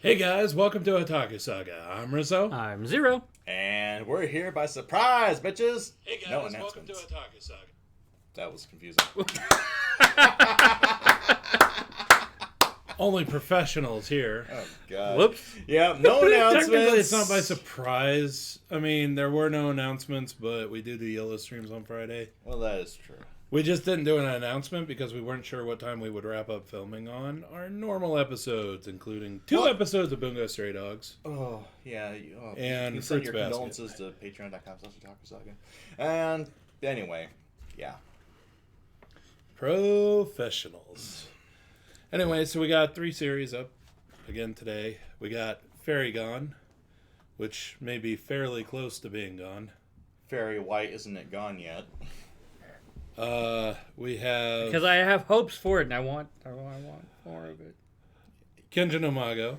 Hey guys, welcome to Otaku Saga. I'm Rizzo. I'm Zero. And we're here by surprise, bitches! Hey guys, No welcome to announcements. Otaku Saga. That was confusing. Only professionals here. Oh, God. Whoops. Yeah, no announcements. Technically, it's not by surprise. I mean, there were no announcements, but we do yellow streams on Friday. Well, that is true. We just didn't do an announcement because we weren't sure what time we would wrap up filming on our normal episodes, including two episodes of Bungo Stray Dogs. Oh, yeah. And you send Fruits your Basket. condolences to patreon.com/otakusaga. And anyway, yeah. Professionals. Anyway, so we got 3 series up again today. We got Fairy Gone, which may be fairly close to being gone. Fairy White isn't it gone yet? We have Because I have hopes for it, and I want more of it. Kenton Imago,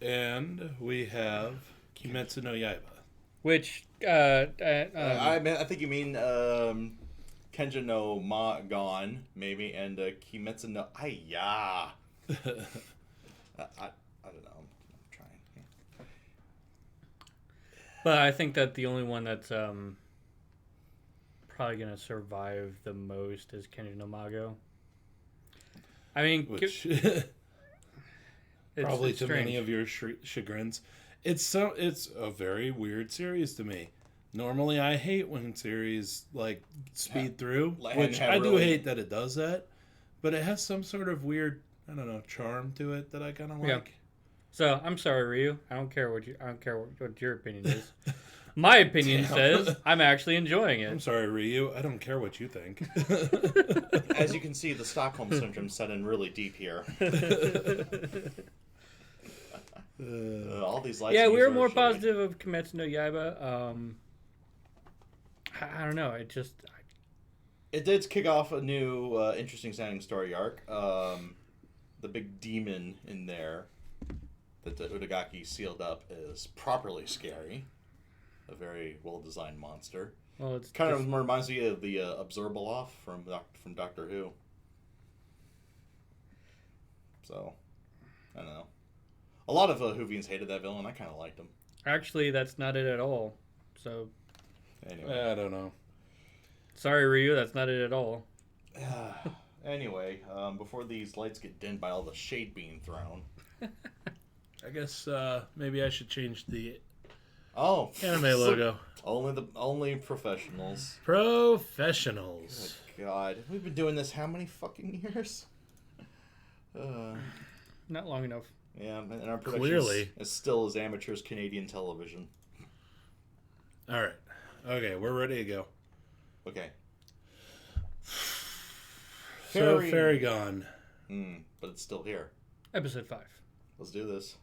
and we have Kimetsu no Yaiba. Which, I think you mean Kenja no Gone, maybe, and Kimetsu no... I don't know. I'm trying. Yeah. but I think that the only one that's probably gonna survive the most is Kenton Imago. I mean, Which it's probably to strange. many of your chagrins. It's a very weird series to me. Normally, I hate when series like speed through, which I do hate that it does that. But it has some sort of weird, I don't know, charm to it that I kind of like. Yeah. So I'm sorry, Ryu. I don't care what your opinion is. My opinion says I'm actually enjoying it. I'm sorry, Ryu. I don't care what you think. As you can see, the Stockholm Syndrome set in really deep here. All these lights. Yeah, we were more positive of Kimetsu no Yaiba. I don't know. It did kick off a new, interesting sounding story arc. The big demon in there that the Utagaki sealed up is properly scary. A very well designed monster. Well, it's Kind of reminds me of the Observaloff from Doctor Who. So, I don't know. A lot of Whovians hated that villain. I kind of liked him. Actually, that's not it at all. So, Anyway. I don't know. sorry, Ryu, that's not it at all. Anyway, before these lights get dimmed by all the shade being thrown. I guess maybe I should change the Oh, anime logo. Only professionals. Professionals. Good God, we've been doing this how many fucking years? Not long enough. Yeah, and our production Clearly. is still as amateur as Canadian television. All right. Okay, we're ready to go. Okay. So, Fairy Gone. But it's still here. Episode 5. Let's do this.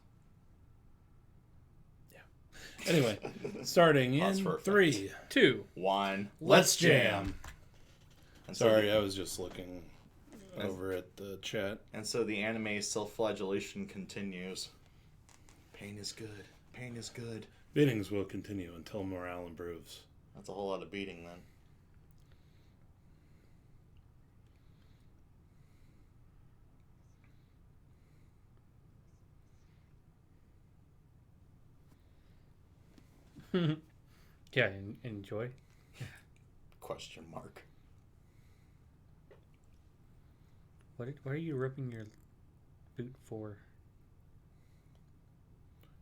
Anyway, starting Pause in for effect. 3, 2. 1. let's jam. And so Sorry, I was just looking over at the chat. And so the anime self-flagellation continues. Pain is good. Pain is good. Beatings will continue until morale improves. That's a whole lot of beating then. Yeah, enjoy. Question mark. What are you ripping your boot for?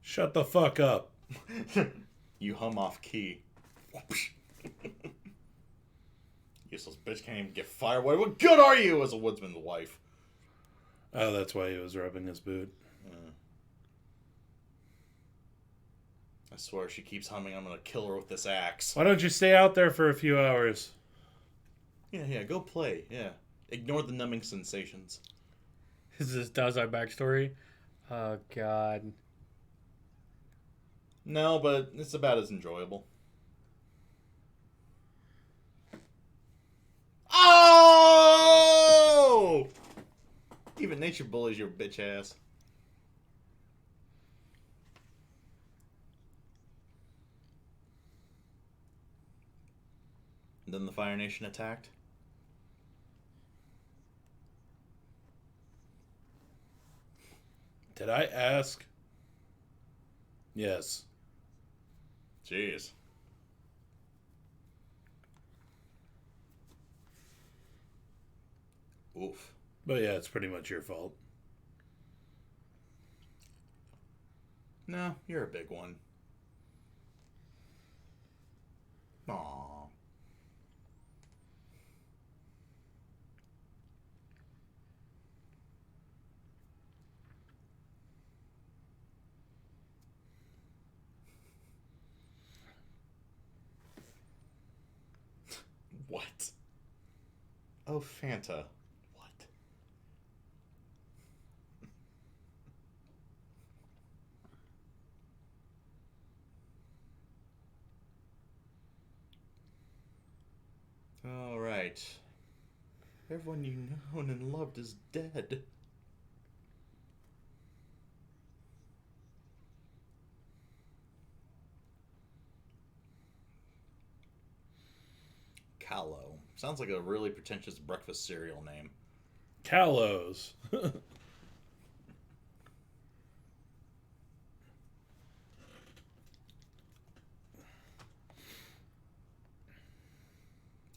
Shut the fuck up. You hum off key. Useless bitch can't even get fired. What good are you as a woodsman's wife? Oh, that's why he was rubbing his boot. I swear, she keeps humming. I'm gonna kill her with this axe. Why don't you stay out there for a few hours? Yeah, go play. Yeah. Ignore the numbing sensations. Is this Dazai backstory? Oh, God. No, but it's about as enjoyable. Oh! Even nature bullies your bitch ass. And then the Fire Nation attacked. Did I ask? Yes. Jeez. Oof. But yeah, it's pretty much your fault. No, you're a big one. Aww. What? Oh, Fanta. What? All right. Everyone you known and loved is dead. Callow. Sounds like a really pretentious breakfast cereal name. Kalos.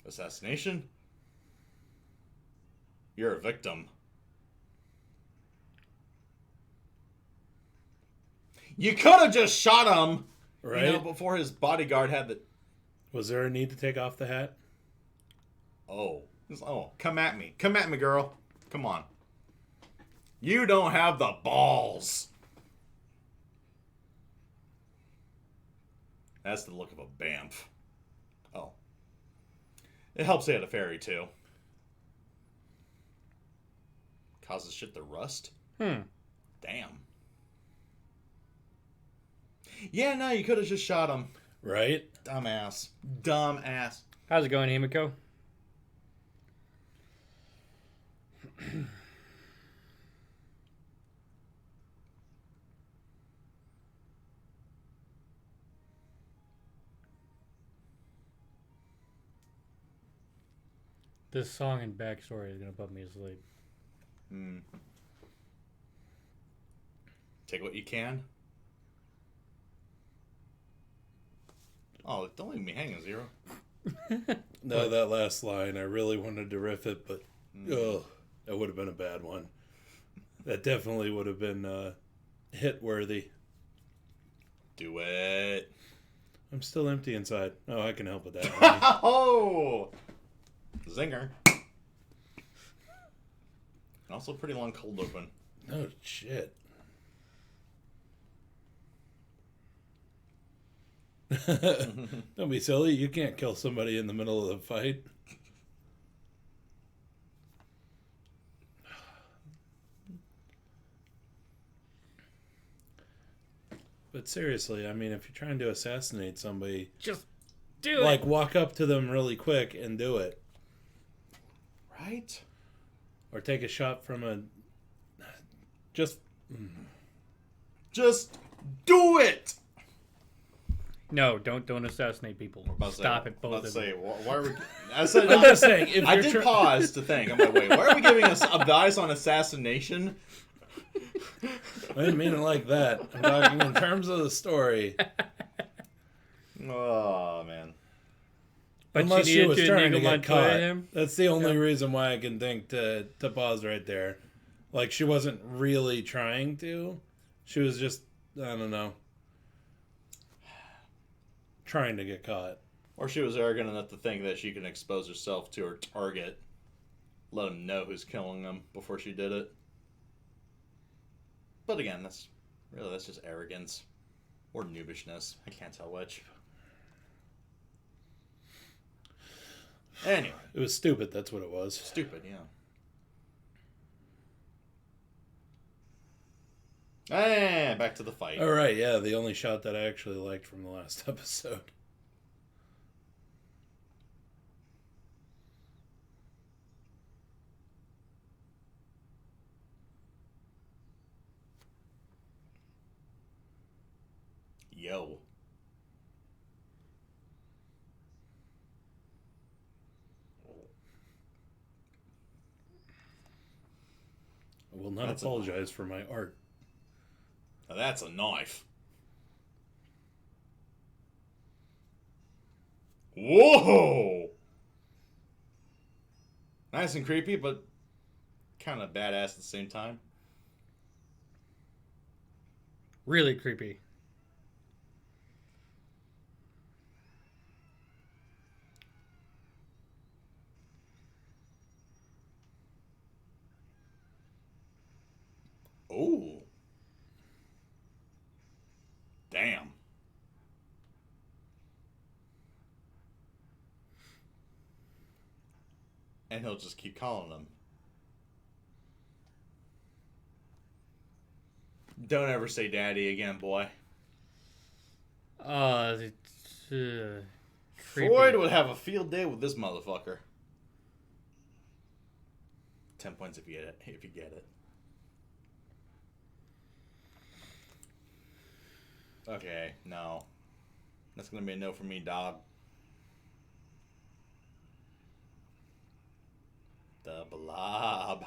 Assassination? You're a victim. You could have just shot him, Right? you know, before his bodyguard had the... Was there a need to take off the hat? Oh, come at me. Come at me, girl. Come on. You don't have the balls. That's the look of a bamf. Oh. It helps they had a fairy, too. Causes shit to rust? Damn. Yeah, no, you could have just shot him. Right? Dumbass. Dumbass. How's it going, Himiko? This song and backstory is gonna put me asleep. Take what you can. Oh, don't leave me hanging, Zero. No, that last line, I really wanted to riff it, but that would have been a bad one. That definitely would have been hit worthy. Do it. I'm still empty inside. Oh, I can help with that. Oh! Zinger. Also pretty long cold open. No shit. Don't be silly. You can't kill somebody in the middle of the fight. But seriously, I mean, if you're trying to assassinate somebody, Just do it. like walk up to them really quick and do it. Right? Or take a shot from a... Just do it! No, don't assassinate people. Stop it, both of say, you. why are we... I said, I'm just saying, if I you're did pause to think. I'm like, wait, why are we giving us advice on assassination? I didn't mean it like that. I'm talking in terms of the story. Oh, man. But Unless she was trying to get caught. Him? That's the only reason why I can think to pause right there. Like, she wasn't really trying to. She was just, I don't know, trying to get caught. Or she was arrogant enough to think that she can expose herself to her target. Let him know who's killing them before she did it. But again, that's just arrogance. Or noobishness. I can't tell which. Anyway. It was stupid, that's what it was. Stupid, yeah. Back to the fight. All right, yeah, the only shot that I actually liked from the last episode. Yo. I will not apologize for my art. Now that's a knife. Whoa! Nice and creepy, but kind of badass at the same time. Really creepy. Oh. Damn. And he'll just keep calling them. Don't ever say daddy again, boy. Creepy. Freud would have a field day with this motherfucker. 10 points if you get it. If you get it. Okay, no. That's gonna be a no for me, dog. The Blob.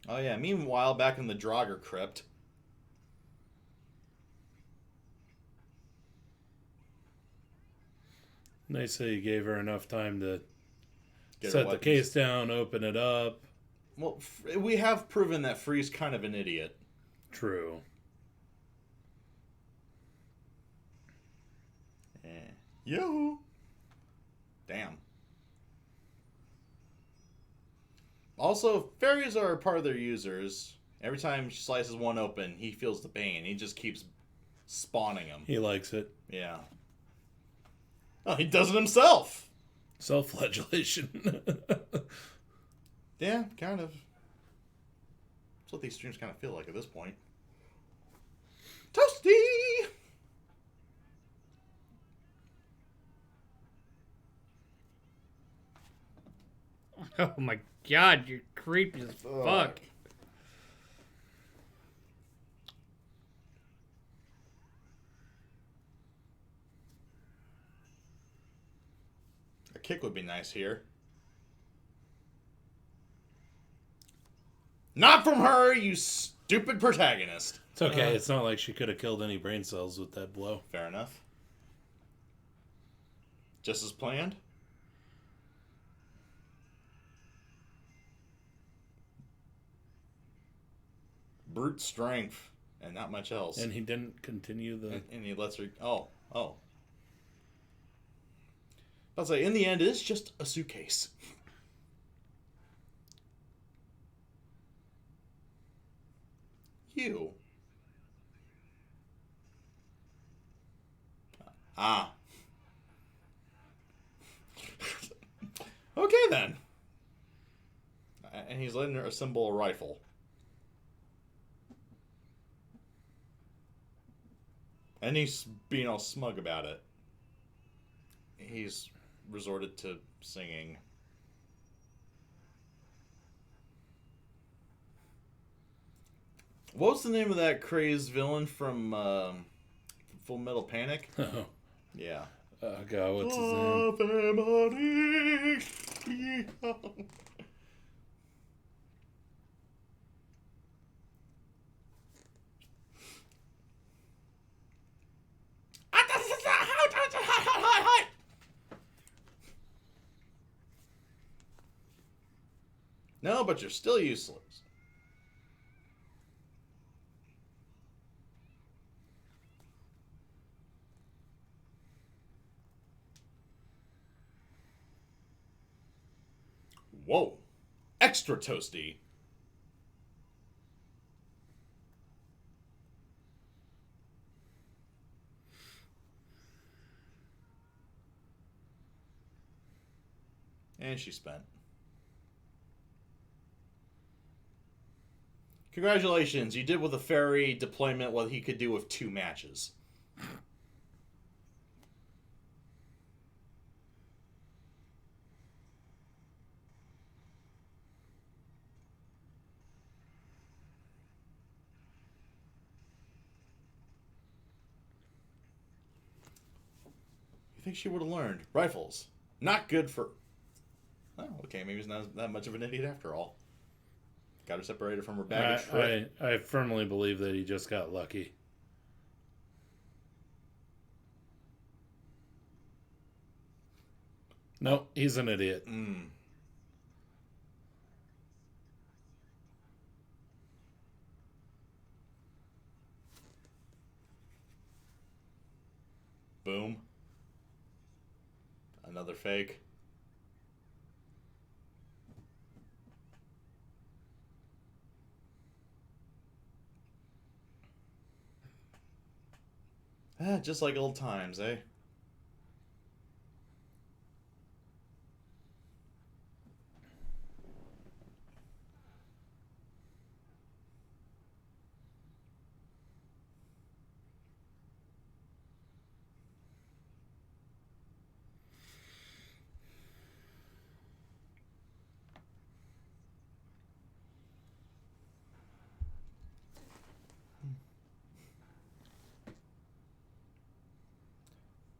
Oh yeah, meanwhile, back in the Draugr crypt. Nice that you gave her enough time to Get set the case down, open it up. Well, we have proven that Free's kind of an idiot. True. Yo. Damn. Also, fairies are part of their users. Every time she slices one open, he feels the pain. He just keeps spawning them. He likes it. Yeah. Oh, he does it himself. Self-flagellation. Yeah, kind of. That's what these streams kind of feel like at this point. Toasty! Oh my god, you're creepy as fuck. A kick would be nice here. Not from her, you stupid protagonist. It's okay. It's not like she could have killed any brain cells with that blow. Fair enough. Just as planned. Brute strength and not much else. And he didn't continue the... And he lets her... Oh. I'll say, in the end, it's just a suitcase. You. Ah. Okay, then. And he's letting her assemble a rifle. And he's being all smug about it. He's resorted to singing. What was the name of that crazed villain from Full Metal Panic? Oh. Yeah. Oh, God, what's his name? No, but you're still useless. Whoa. Extra toasty. And she spent. Congratulations, you did with a fairy deployment what he could do with 2 matches. You think she would have learned? Rifles. Not good for... Oh, okay, maybe he's not that much of an idiot after all. Got her separated from her baggage. I firmly believe that he just got lucky. No, he's an idiot. Boom. Another fake. Just like old times, eh?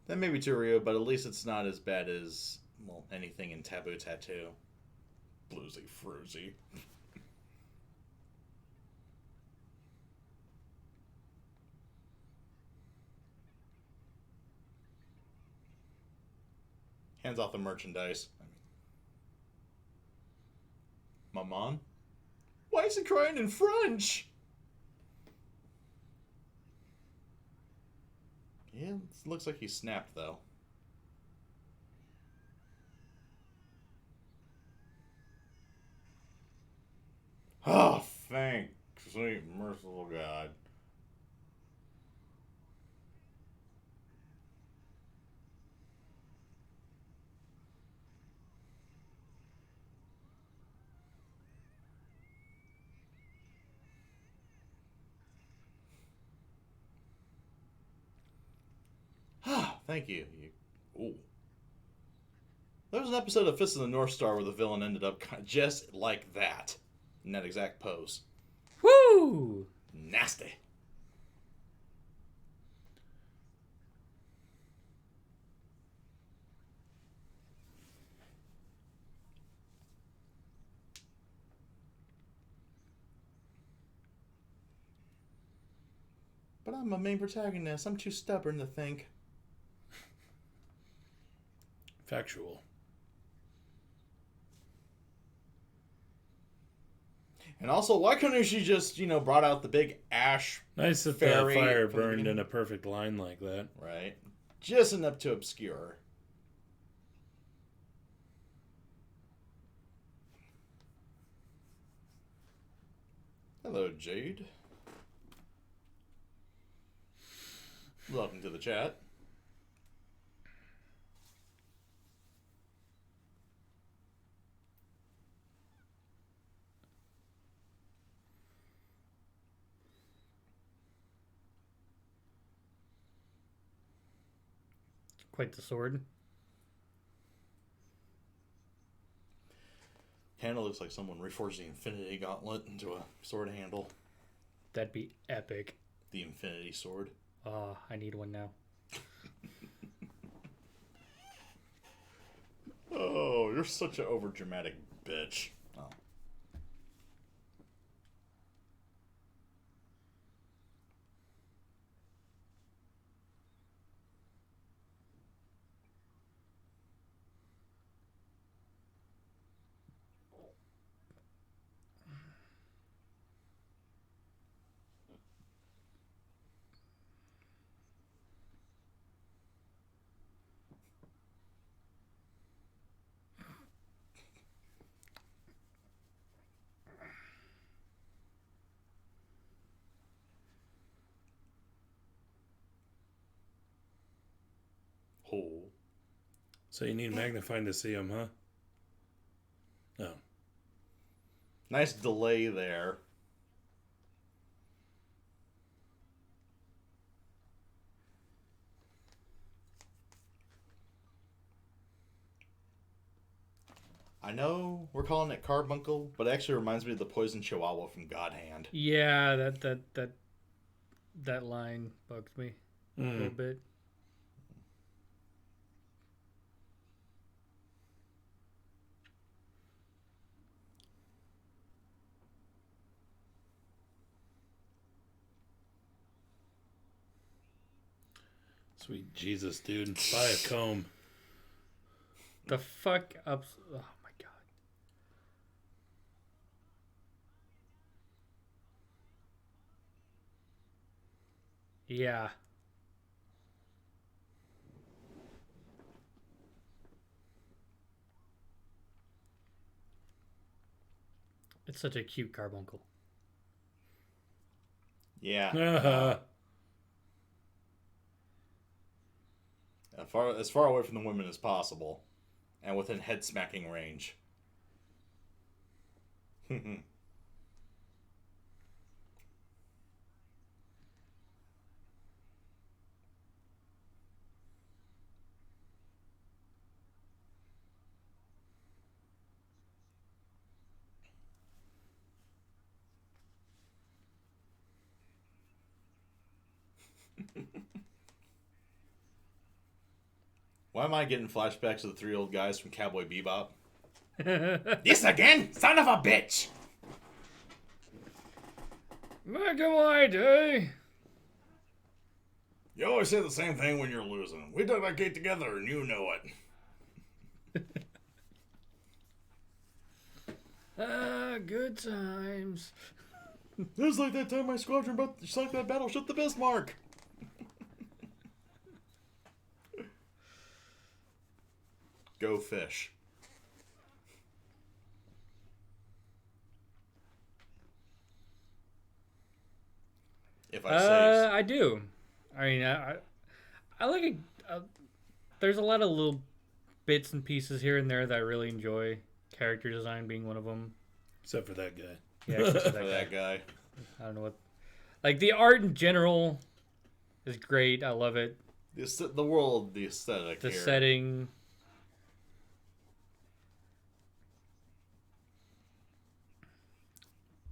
That may be too real, but at least it's not as bad as, well, anything in Taboo Tattoo. Bluesy Fruzy. Hands off the merchandise. Maman? Why is he crying in French? Yeah, it looks like he snapped, though. Oh, thank sweet merciful God. Thank you. Ooh. There was an episode of Fist of the North Star where the villain ended up just like that. In that exact pose. Woo! Nasty. But I'm a main protagonist. I'm too stubborn to think. Factual. And also, why couldn't she just, brought out the big ash nice that the fire burned in a perfect line like that. Right. Just enough to obscure her. Hello, Jade. Welcome to the chat. Quite the sword. Handle looks like someone reforged the Infinity Gauntlet into a sword handle. That'd be epic. The Infinity Sword. Oh, I need one now. Oh, you're such an overdramatic bitch. Oh. Oh. So you need magnifying to see him, huh? No. Nice delay there. I know we're calling it carbuncle, but it actually reminds me of the poison chihuahua from God Hand. Yeah, that line bugs me a little bit. Sweet Jesus, dude. Buy a comb. The fuck up. Oh my god. Yeah. It's such a cute carbuncle. Yeah. As far away from the women as possible, and within head smacking range. Why am I getting flashbacks of the three old guys from Cowboy Bebop? This again? Son of a bitch! Magmel, You always say the same thing when you're losing. We took that gate together and you know it. Good times. It was like that time my squadron sunk that battleship the Bismarck. Go fish. If I say I do. I mean, I like it. There's a lot of little bits and pieces here and there that I really enjoy. Character design being one of them. Except for that guy. Yeah, except for that guy. I don't know what. Like the art in general is great. I love it. The world, the aesthetic, the here. setting.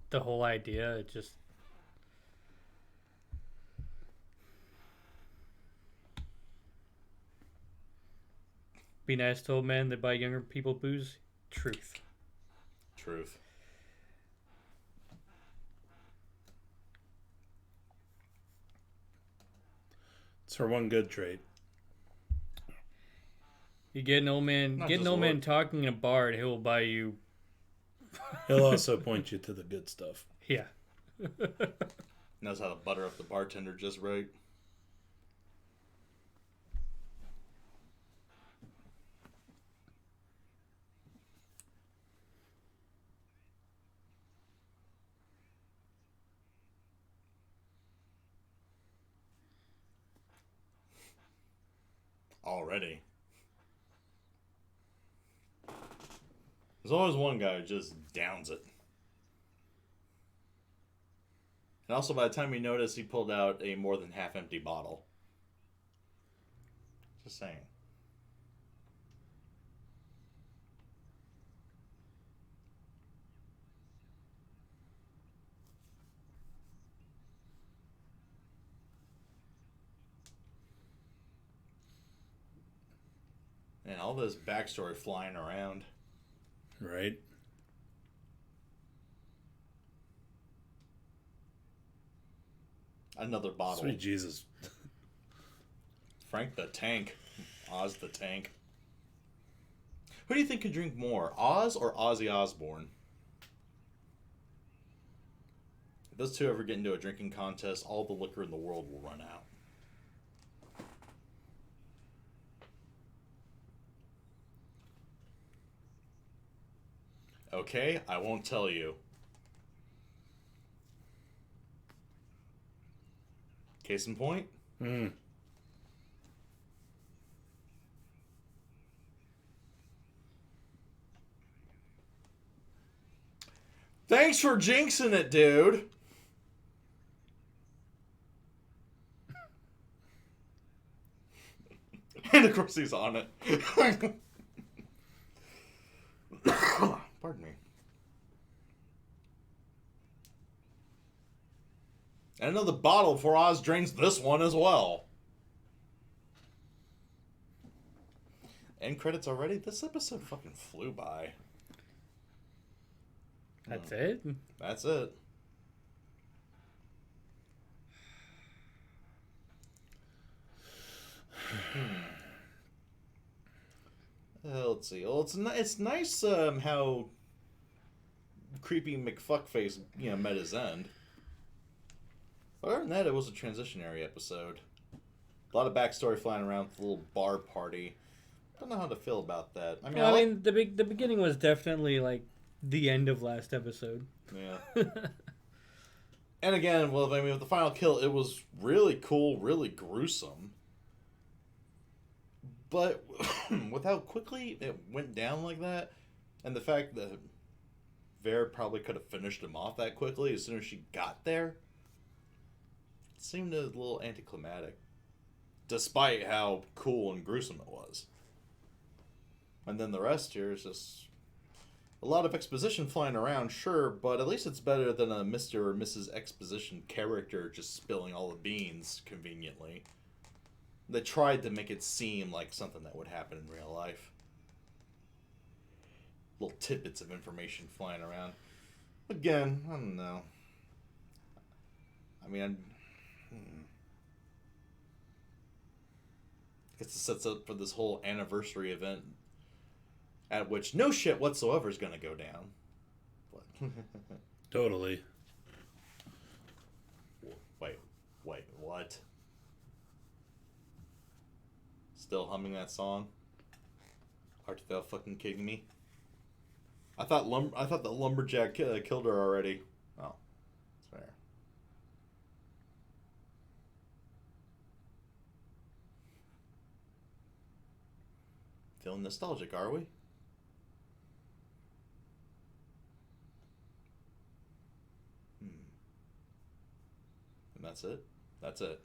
The whole idea, it just. Be nice to old men that buy younger people booze. Truth. It's her one good trait. You get an old man, talking in a bar, and he'll buy you. He'll also point you to the good stuff. Yeah. Knows how to butter up the bartender just right. Already. There's always one guy who just downs it. And also, by the time you notice, he pulled out a more than half-empty bottle. Just saying. And all this backstory flying around. Right. Another bottle. Sweet Jesus. Frank the Tank. Oz the Tank. Who do you think could drink more, Oz or Ozzy Osbourne? If those two ever get into a drinking contest, all the liquor in the world will run out. Okay, I won't tell you. Case in point? Thanks for jinxing it, dude. And of course he's on it. Pardon me. And another bottle before Oz drains this one as well. End credits already? This episode fucking flew by. That's it? That's it. Let's see. Well, it's nice how creepy McFuckface met his end. Other than that, it was a transitionary episode. A lot of backstory flying around with the little bar party. Don't know how to feel about that. I mean, the beginning was definitely like the end of last episode. Yeah. And again, with the final kill, it was really cool, really gruesome. But with how quickly it went down like that, and the fact that Vera probably could have finished him off that quickly as soon as she got there, it seemed a little anticlimactic. Despite how cool and gruesome it was. And then the rest here is just a lot of exposition flying around, sure, but at least it's better than a Mr. or Mrs. Exposition character just spilling all the beans conveniently. They tried to make it seem like something that would happen in real life. Little tidbits of information flying around. Again, I don't know. I mean, I guess it sets up for this whole anniversary event at which no shit whatsoever is going to go down. But Totally. Wait, what? Still humming that song? Are thou fucking kidding me? I thought the lumberjack killed her already. Oh, that's fair. Feeling nostalgic, are we? And that's it. That's it.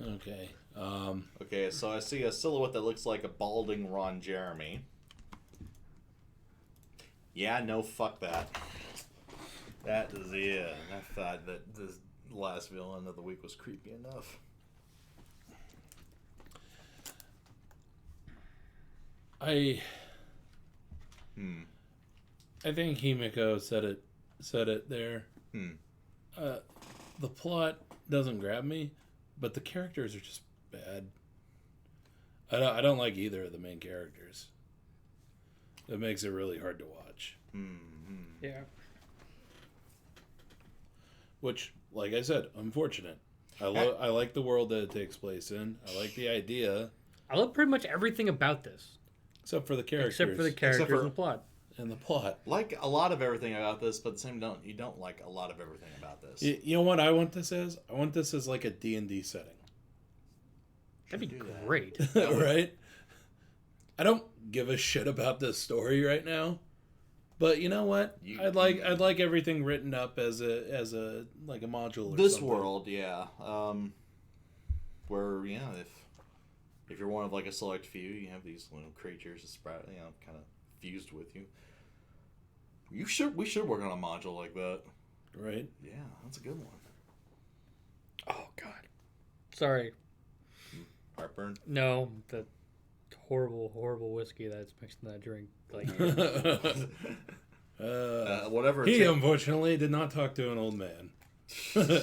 Okay. Okay, so I see a silhouette that looks like a balding Ron Jeremy. Yeah, no, fuck that. That is, yeah. I thought that this last villain of the week was creepy enough. I think Himiko said it there. The plot doesn't grab me, but the characters are just bad. I don't like either of the main characters. That makes it really hard to watch. Yeah. Which, like I said, unfortunate. I like the world that it takes place in. I like the idea. I love pretty much everything about this. Except for the characters. Except for the characters and the plot. And the plot. Like a lot of everything about this, but at the same time, you don't like a lot of everything about this. You know what I want this as? I want this as like a D&D setting. That'd be great. Right? I don't give a shit about this story right now. But you know what? I'd like everything written up as a like a module or this something. World, yeah. Where, yeah, if you're one of like a select few, you have these little creatures that sprout, kind of fused with you. We should work on a module like that. Right? Yeah, that's a good one. Oh God. Sorry. Heartburn? No, the horrible whiskey that's mixed in that drink. Like whatever. He unfortunately did not talk to an old man.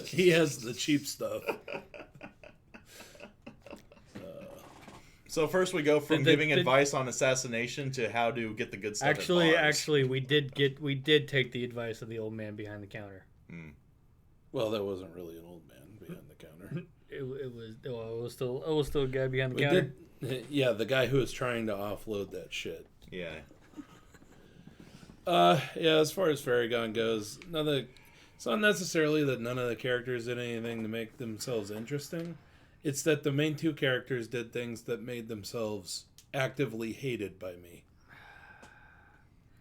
He has the cheap stuff. So first we go from giving advice on assassination to how to get the good stuff. Actually, we did take the advice of the old man behind the counter. Well, that wasn't really an old man behind the counter. It was still a guy behind the counter. Yeah, the guy who was trying to offload that shit. Yeah. Yeah. As far as Faragon goes, it's not necessarily that none of the characters did anything to make themselves interesting. It's that the main two characters did things that made themselves actively hated by me.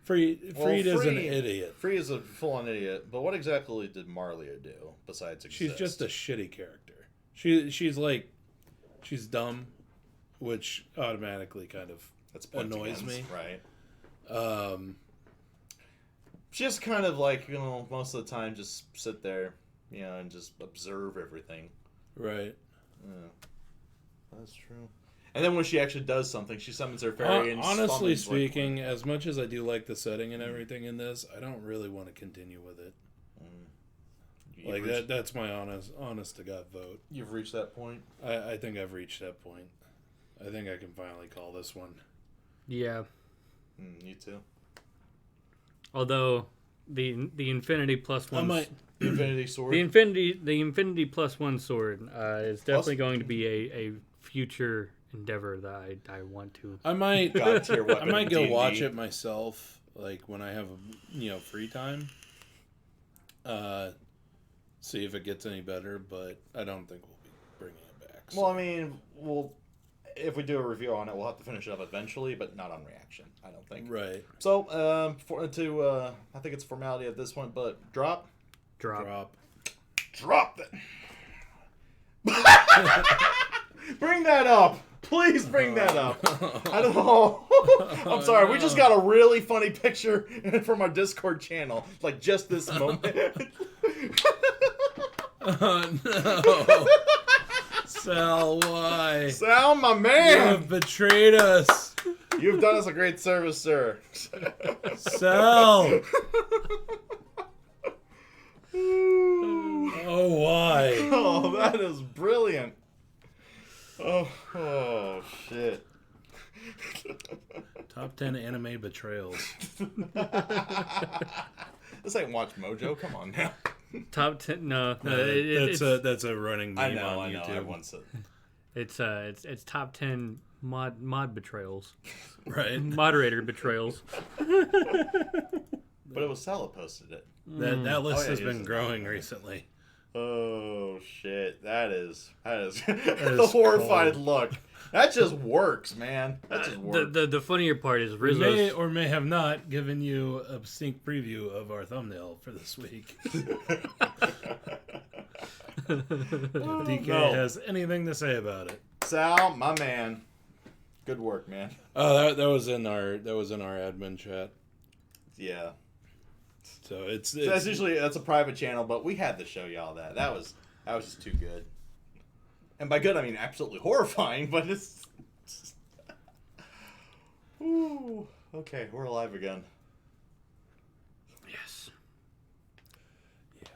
Freed is an idiot. Free is a full-on idiot. But what exactly did Marlia do besides exist? She's just a shitty character. She's dumb, which automatically kind of annoys me. Right. She's kind of like, most of the time just sit there, and just observe everything. Right. Yeah, that's true. And then when she actually does something, she summons her fairy. And honestly speaking, as much as I do like the setting and everything in this, I don't really want to continue with it. That's my honest to God vote. You've reached that point? I think I've reached that point. I think I can finally call this one. Yeah. You too. Although the Infinity plus one, the Infinity Sword, the Infinity plus one sword is definitely going to be a future endeavor that I want to. I might I might go watch it myself, like when I have free time. See if it gets any better, but I don't think we'll be bringing it back. So. Well, I mean, if we do a review on it, we'll have to finish it up eventually, but not on reaction, I don't think. Right. So, I think it's formality at this point, but drop it. Bring that up. Please bring that up. I don't know. I'm sorry. We just got a really funny picture from our Discord channel. Like, just this moment. Oh, no. Sal, why? Sal, my man. You have betrayed us. You've done us a great service, sir. Sal. Oh, why? Oh, that is brilliant. Oh shit. Top 10 anime betrayals. This ain't Watch Mojo. Come on now. Top 10? No, that's a running meme on YouTube. Everyone said. It's top 10 mod betrayals. Right. Moderator betrayals. But it was Sal who posted it. That list has been growing recently. Oh shit! That is the horrified look. That just works, man. That just works. The funnier part is Rizzo's... We may or may have not given you a sneak preview of our thumbnail for this week. If DK has anything to say about it. Sal, my man. Good work, man. Oh, that was in our admin chat. Yeah. So it's that's a private channel, but we had to show y'all that. That was just too good. And by good I mean absolutely horrifying, but it's Ooh. Okay, we're alive again. Yes. Yeah.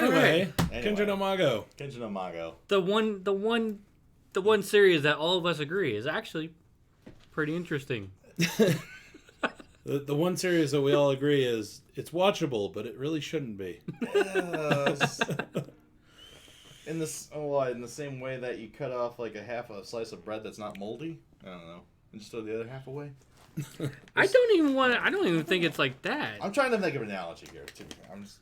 Anyway. Kenton Imago. Kenton Imago. The one series that all of us agree is actually pretty interesting. The one series that we all agree is it's watchable, but it really shouldn't be. In the same way that you cut off like half a slice of bread that's not moldy. I don't know, and just throw the other half away. I don't even think it's like that. I'm trying to think of an analogy here. I'm just.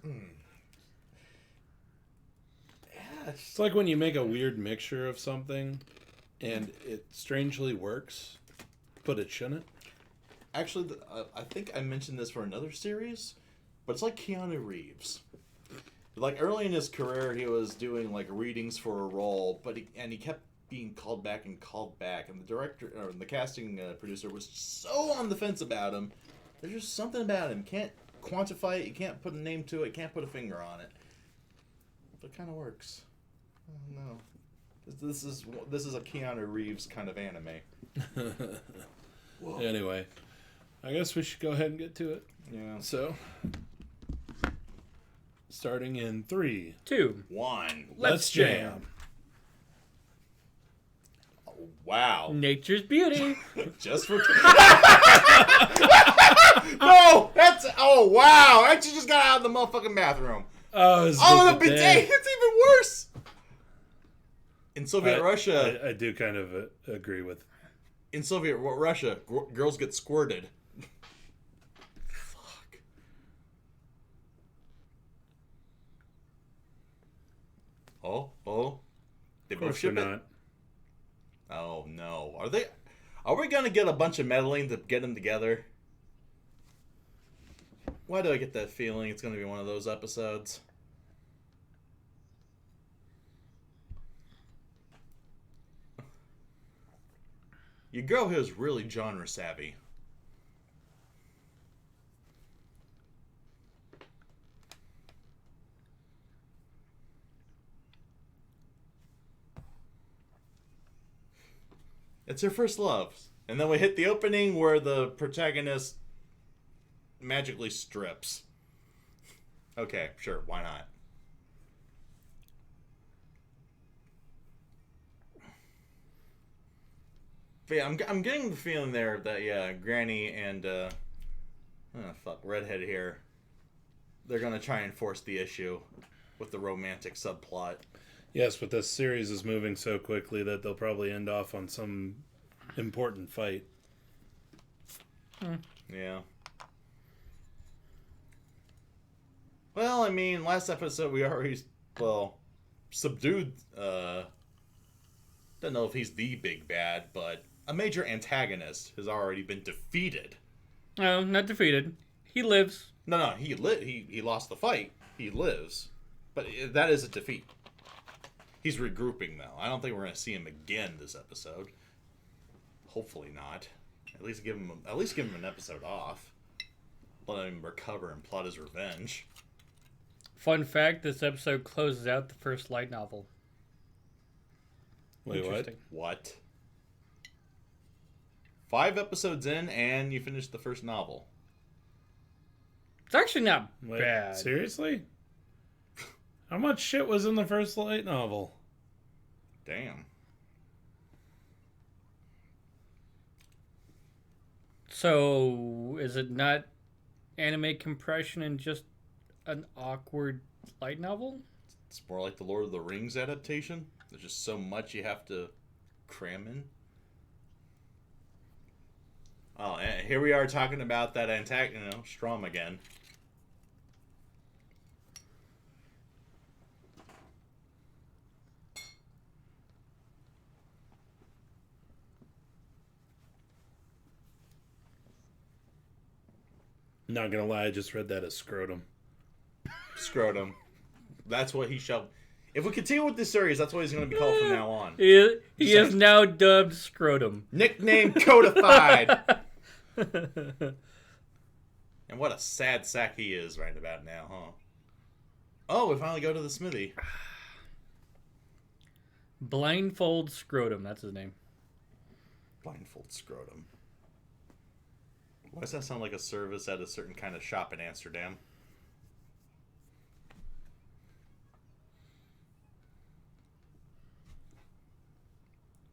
Yeah, it's like when you make a weird mixture of something, and it strangely works, but it shouldn't. Actually, I think I mentioned this for another series, but it's like Keanu Reeves. Like early in his career, he was doing like readings for a role, but he kept being called back, and the director or the casting producer was so on the fence about him. There's just something about him. Can't quantify it. You can't put a name to it. Can't put a finger on it. But it kind of works. I don't know. This is a Keanu Reeves kind of anime. Anyway, I guess we should go ahead and get to it. Yeah. So, starting in 3, 2, 1. Let's jam. Oh, wow. Nature's beauty. Just for. No, that's. Oh wow! I actually just got out of the motherfucking bathroom. Oh, the bidet. It's even worse. In Soviet Russia, I do kind of agree with. In Soviet Russia, girls get squirted. Fuck. Oh. They both ship it? Oh no. Are we gonna get a bunch of meddling to get them together? Why do I get that feeling it's gonna be one of those episodes? Your girl here is really genre savvy. It's her first love. And then we hit the opening where the protagonist magically strips. Okay, sure, why not? But yeah, I'm getting the feeling there that, yeah, Granny and, redhead here, they're gonna try and force the issue with the romantic subplot. Yes, but this series is moving so quickly that they'll probably end off on some important fight. Yeah. Well, I mean, last episode we already, subdued, don't know if he's the big bad, but a major antagonist has already been defeated. No, not defeated. He lives. No, he lost the fight. He lives. But that is a defeat. He's regrouping, though. I don't think we're going to see him again this episode. Hopefully not. At least give him an episode off. Let him recover and plot his revenge. Fun fact, this episode closes out the first light novel. Wait, what? What? 5 episodes in, and you finished the first novel. It's actually not bad. Seriously? How much shit was in the first light novel? Damn. So, is it not anime compression and just an awkward light novel? It's more like the Lord of the Rings adaptation. There's just so much you have to cram in. Oh, and here we are talking about that antagonist, Strom again. Not gonna lie, I just read that as scrotum. Scrotum. That's what he shall... If we continue with this series, that's what he's going to be called from now on. He is now dubbed Scrotum. Nickname codified! And what a sad sack he is right about now, huh? Oh, we finally go to the smithy. Blindfold Scrotum, that's his name. Blindfold Scrotum. Why does that sound like a service at a certain kind of shop in Amsterdam?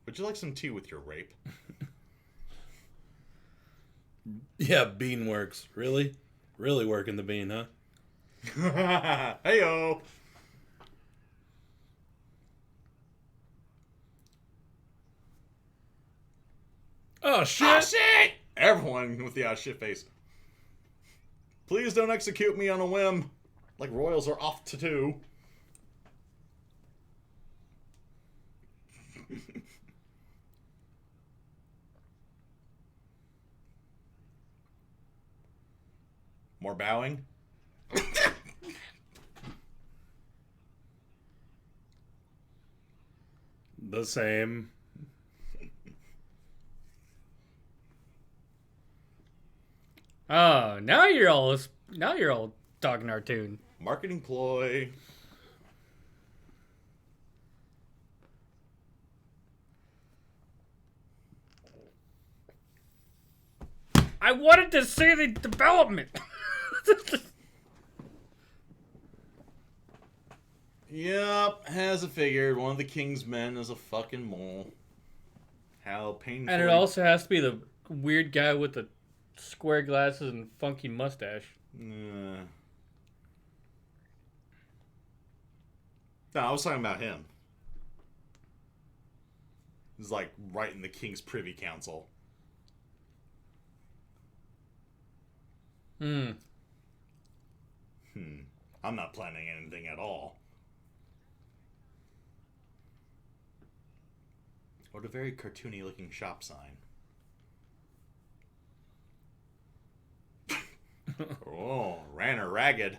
Would you like some tea with your rape? Yeah, bean works. Really? Really working the bean, huh? Heyo! Oh, shit! Oh, shit! Everyone with the shit face. Please don't execute me on a whim. Like royals are off to do. More bowing? The same. Oh, now you're all talking our tune. Marketing ploy. I wanted to see the development. Yep, as I figured, one of the king's men is a fucking mole. How painful. And it also has to be the weird guy with the square glasses and funky mustache. No, I was talking about him. He's like right in the king's privy council. I'm not planning anything at all. What a very cartoony looking shop sign. Oh, ran her ragged.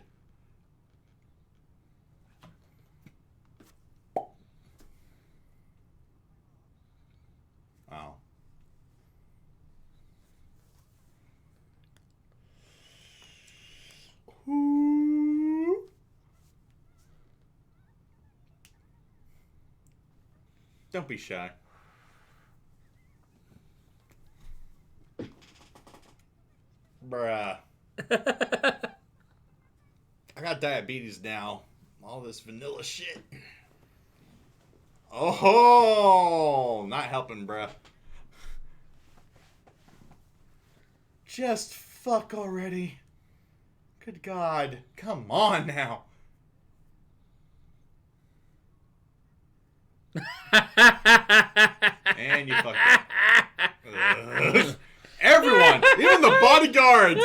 Oh. Don't be shy. Bruh. I got diabetes now. All this vanilla shit. Oh, not helping, bruh. Just fuck already. Good God. Come on now. And you fucked up. Ugh. Everyone, even the bodyguards.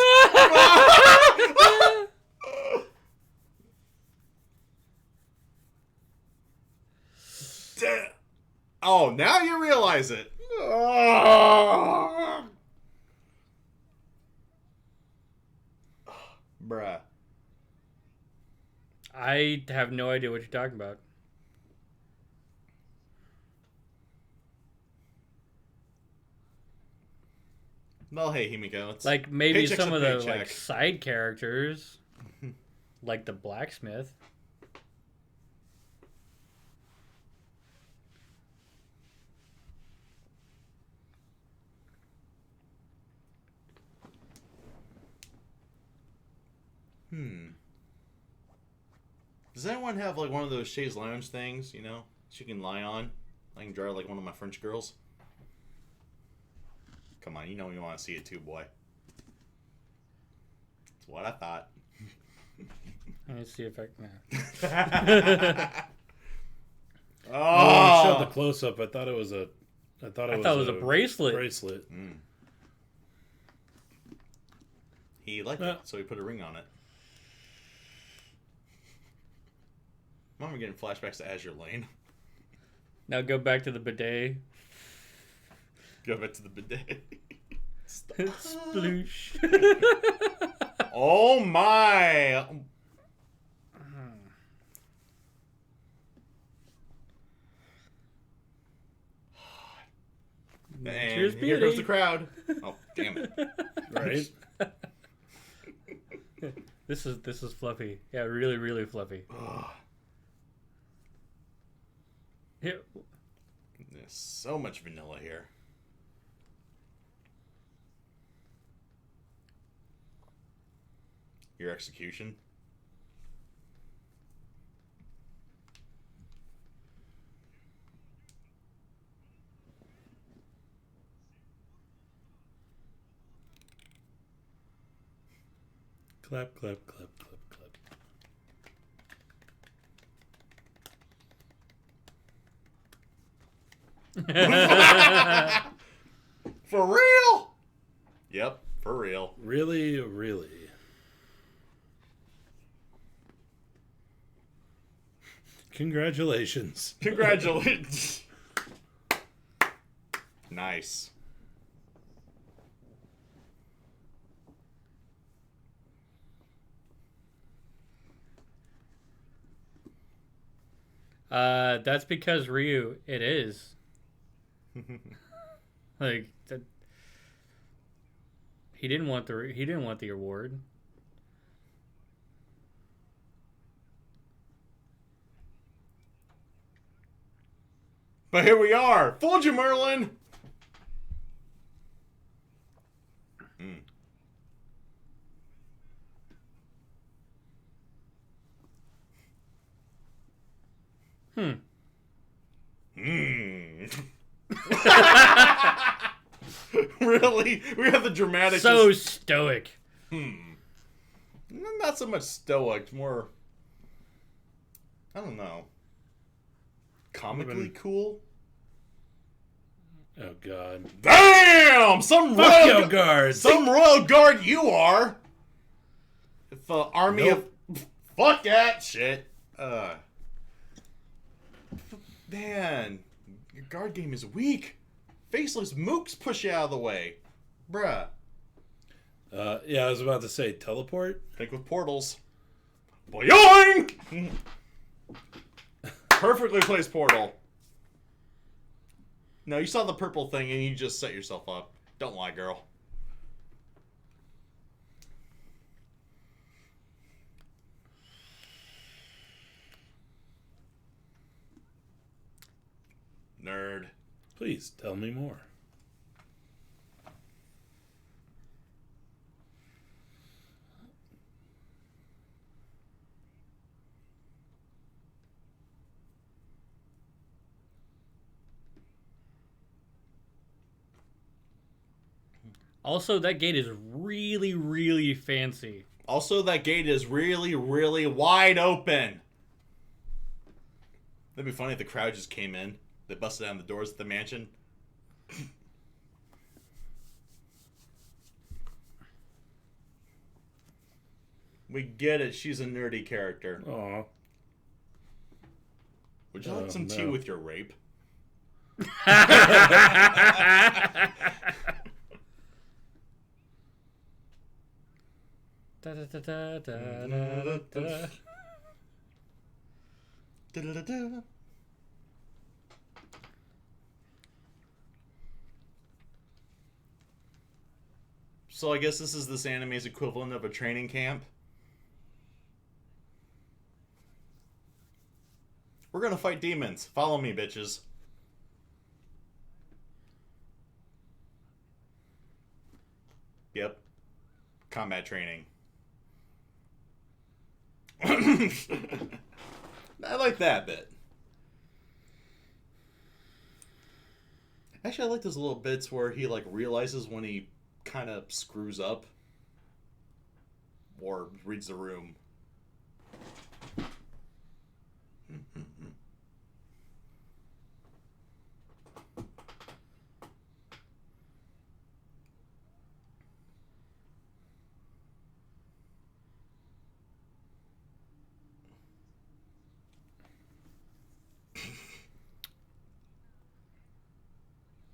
Oh, now you realize it. Bruh. I have no idea what you're talking about. Well, hey, Himiko. It's Like maybe paycheck's some a of the paycheck. like side characters, like the blacksmith. Does anyone have like one of those chaise lounge things, you know, she can lie on? I can draw like one of my French girls. Come on, you know you want to see it too, boy. That's what I thought. Let me see if I can. Oh, I showed the close up. I thought it was a bracelet. Bracelet. He liked it, so he put a ring on it. I'm getting flashbacks to Azure Lane. Now go back to the bidet. Go back to the bidet. Sploosh. Oh my! And Cheers, here beauty. goes the crowd. Oh, damn it! Right. This is fluffy. Yeah, really, really fluffy. Here. There's so much vanilla here. Your execution. Clap, clap, clap, clap, clap. For real? Yep, for real. Really, really. Congratulations. Congratulations. Nice. That's because Ryu. It is. Like that. He didn't want the award. But here we are. Fooled you, Merlin. Really? We have the dramatic. So stoic. Not so much stoic, more. I don't know. Comically cool. Oh God! Damn! Some Fuck royal your guards. Some royal guard you are. If army Nope. of fuck that shit. Man, your guard game is weak. Faceless mooks push you out of the way, bruh. Yeah, I was about to say teleport. Think with portals. Boing! Perfectly placed portal. No, you saw the purple thing and you just set yourself up. Don't lie, girl. Nerd. Please tell me more. Also, that gate is really, really fancy. Also, that gate is really, really wide open. That'd be funny if the crowd just came in. They busted down the doors at the mansion. We get it. She's a nerdy character. Aw. Would you like some tea with your rape? Da, da, da, da, da, da, da. Da-da-da-da. So I guess this is this anime's equivalent of a training camp. We're gonna fight demons. Follow me, bitches. Yep. Combat training. I like that bit. Actually, I like those little bits where he like realizes when he kind of screws up or reads the room.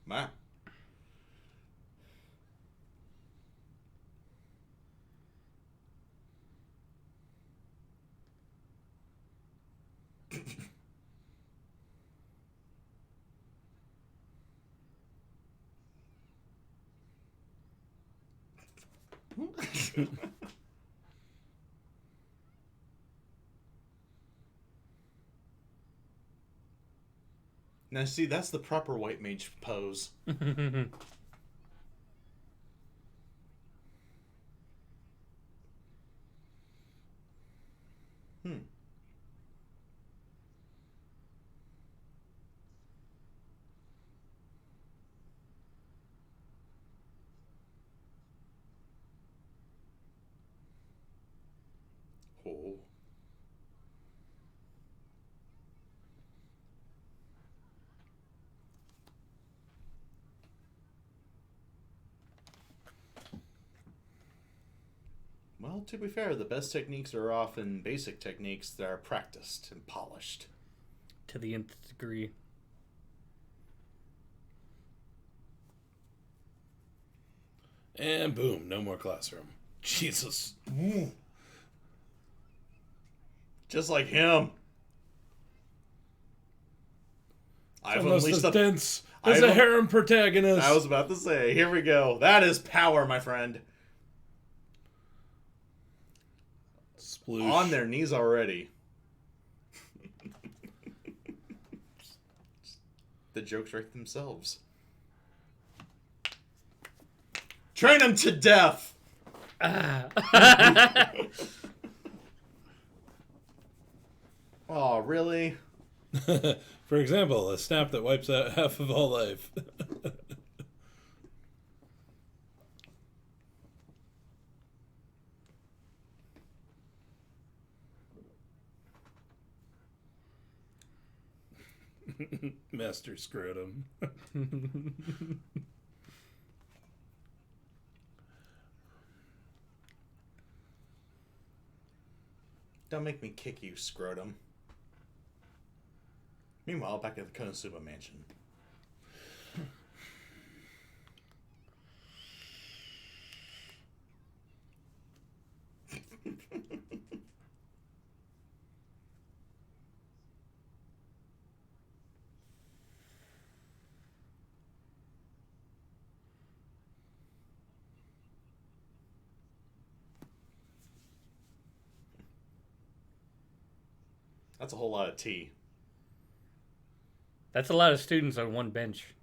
Ma. Now, see, that's the proper white mage pose. Oh. Well, to be fair, the best techniques are often basic techniques that are practiced and polished. To the nth degree. And boom, no more classroom. Jesus. Ooh. Just like him. I've unleashed the dense. There's a harem protagonist. I was about to say, here we go. That is power, my friend. Sploosh. On their knees already. The jokes write themselves. Train him to death! Oh, really? For example, a snap that wipes out half of all life. Master Scrotum. Don't make me kick you, Scrotum. Meanwhile, back at the Konosuba mansion. That's a whole lot of tea. That's a lot of students on one bench.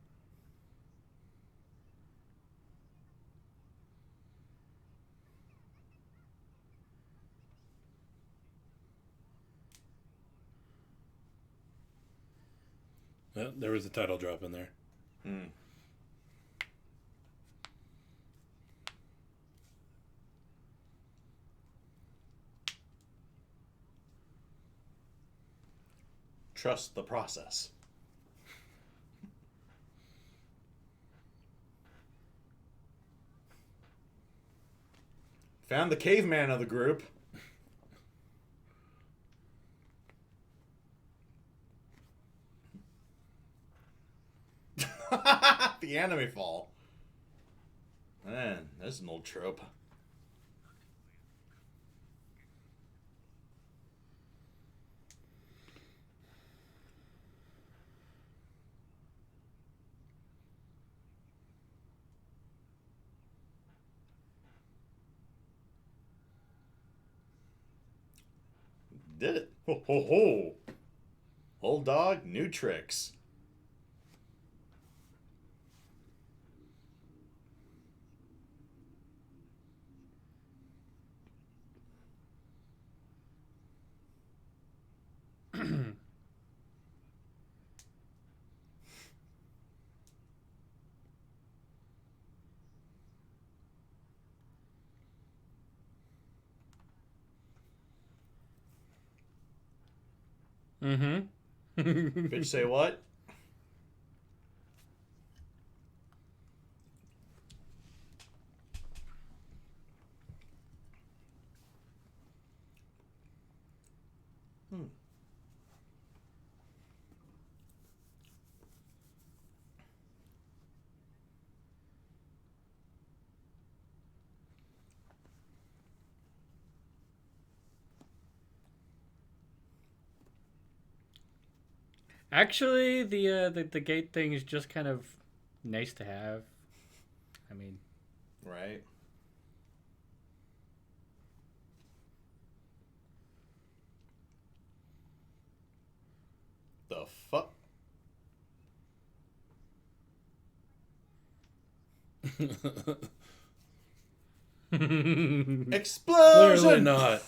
Well, there was a title drop in there. Trust the process. Found the caveman of the group. The anime fall. Man, that's an old trope. Did it. Ho, ho, ho. Old dog, new tricks. Mm-hmm. Bitch say what? Actually, the gate thing is just kind of nice to have. I mean, Right. The fuck? Explosion! Clearly not.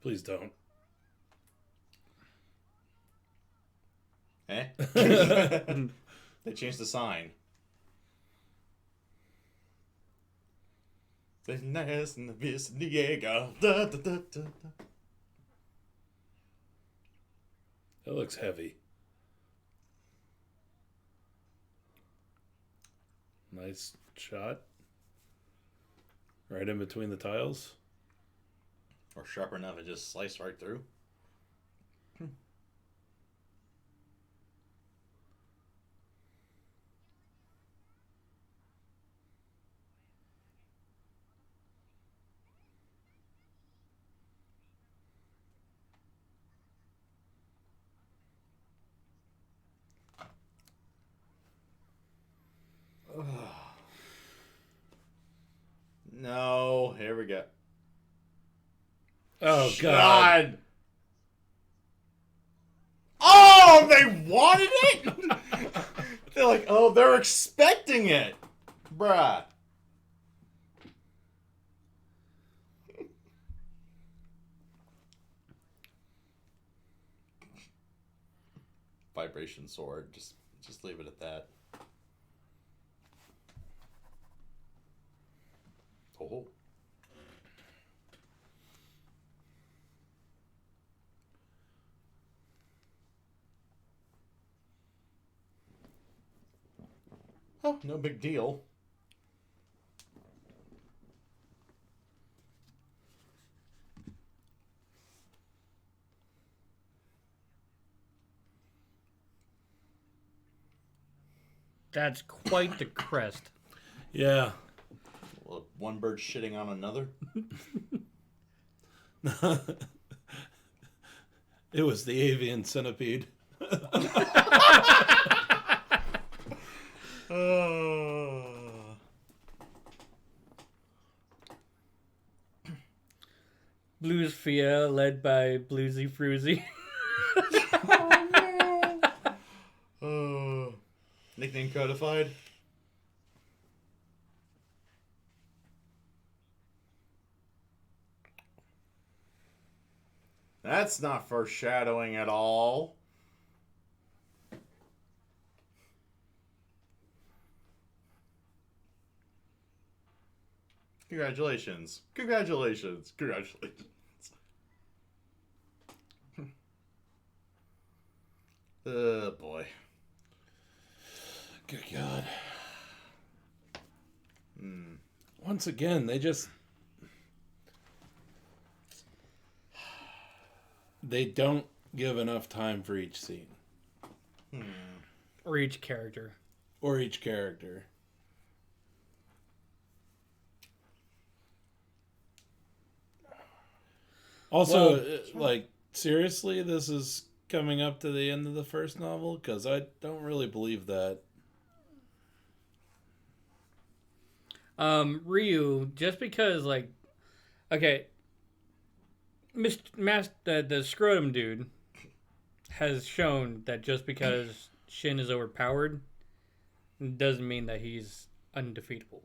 Please don't. Eh? They changed the sign. The nice and the beast in Diego. Da, da, da, da, da. That looks heavy. Nice shot. Right in between the tiles. Or sharp enough to just slice right through. No, here we go. Oh, God. Oh, they wanted it? They're like, oh, they're expecting it. Bruh. Vibration sword. Just leave it at that. Oh. Oh, no big deal. that's quite the crest. Yeah. Well, one bird shitting on another. It was the avian centipede. Blues Fia, led by Bluesy Fruzy. Nickname codified. That's not foreshadowing at all. Congratulations. Congratulations. Congratulations. Oh, boy. Good God. Once again, they don't give enough time for each scene. Or each character. Also, seriously, this is coming up to the end of the first novel? Because I don't really believe that. Ryu, just because, okay, the scrotum dude has shown that just because Shin is overpowered doesn't mean that he's undefeatable.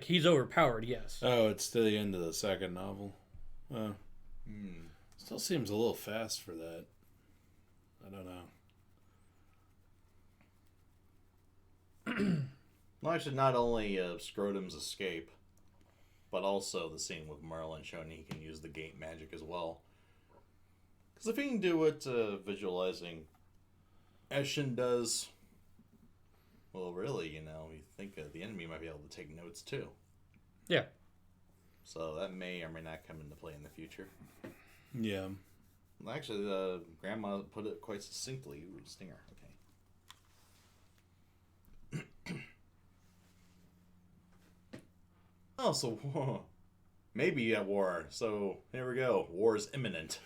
He's overpowered, yes. Oh, it's to the end of the second novel. Still seems a little fast for that. I don't know. Well, actually, not only Scrotum's escape, but also the scene with Merlin showing he can use the gate magic as well. Because if he can do it visualizing as Shin does, well, really, you think the enemy might be able to take notes too. Yeah. So that may or may not come into play in the future. Yeah. Well, actually, Grandma put it quite succinctly. Ooh, stinger. Okay. Oh, so maybe at war. So here we go. War is imminent.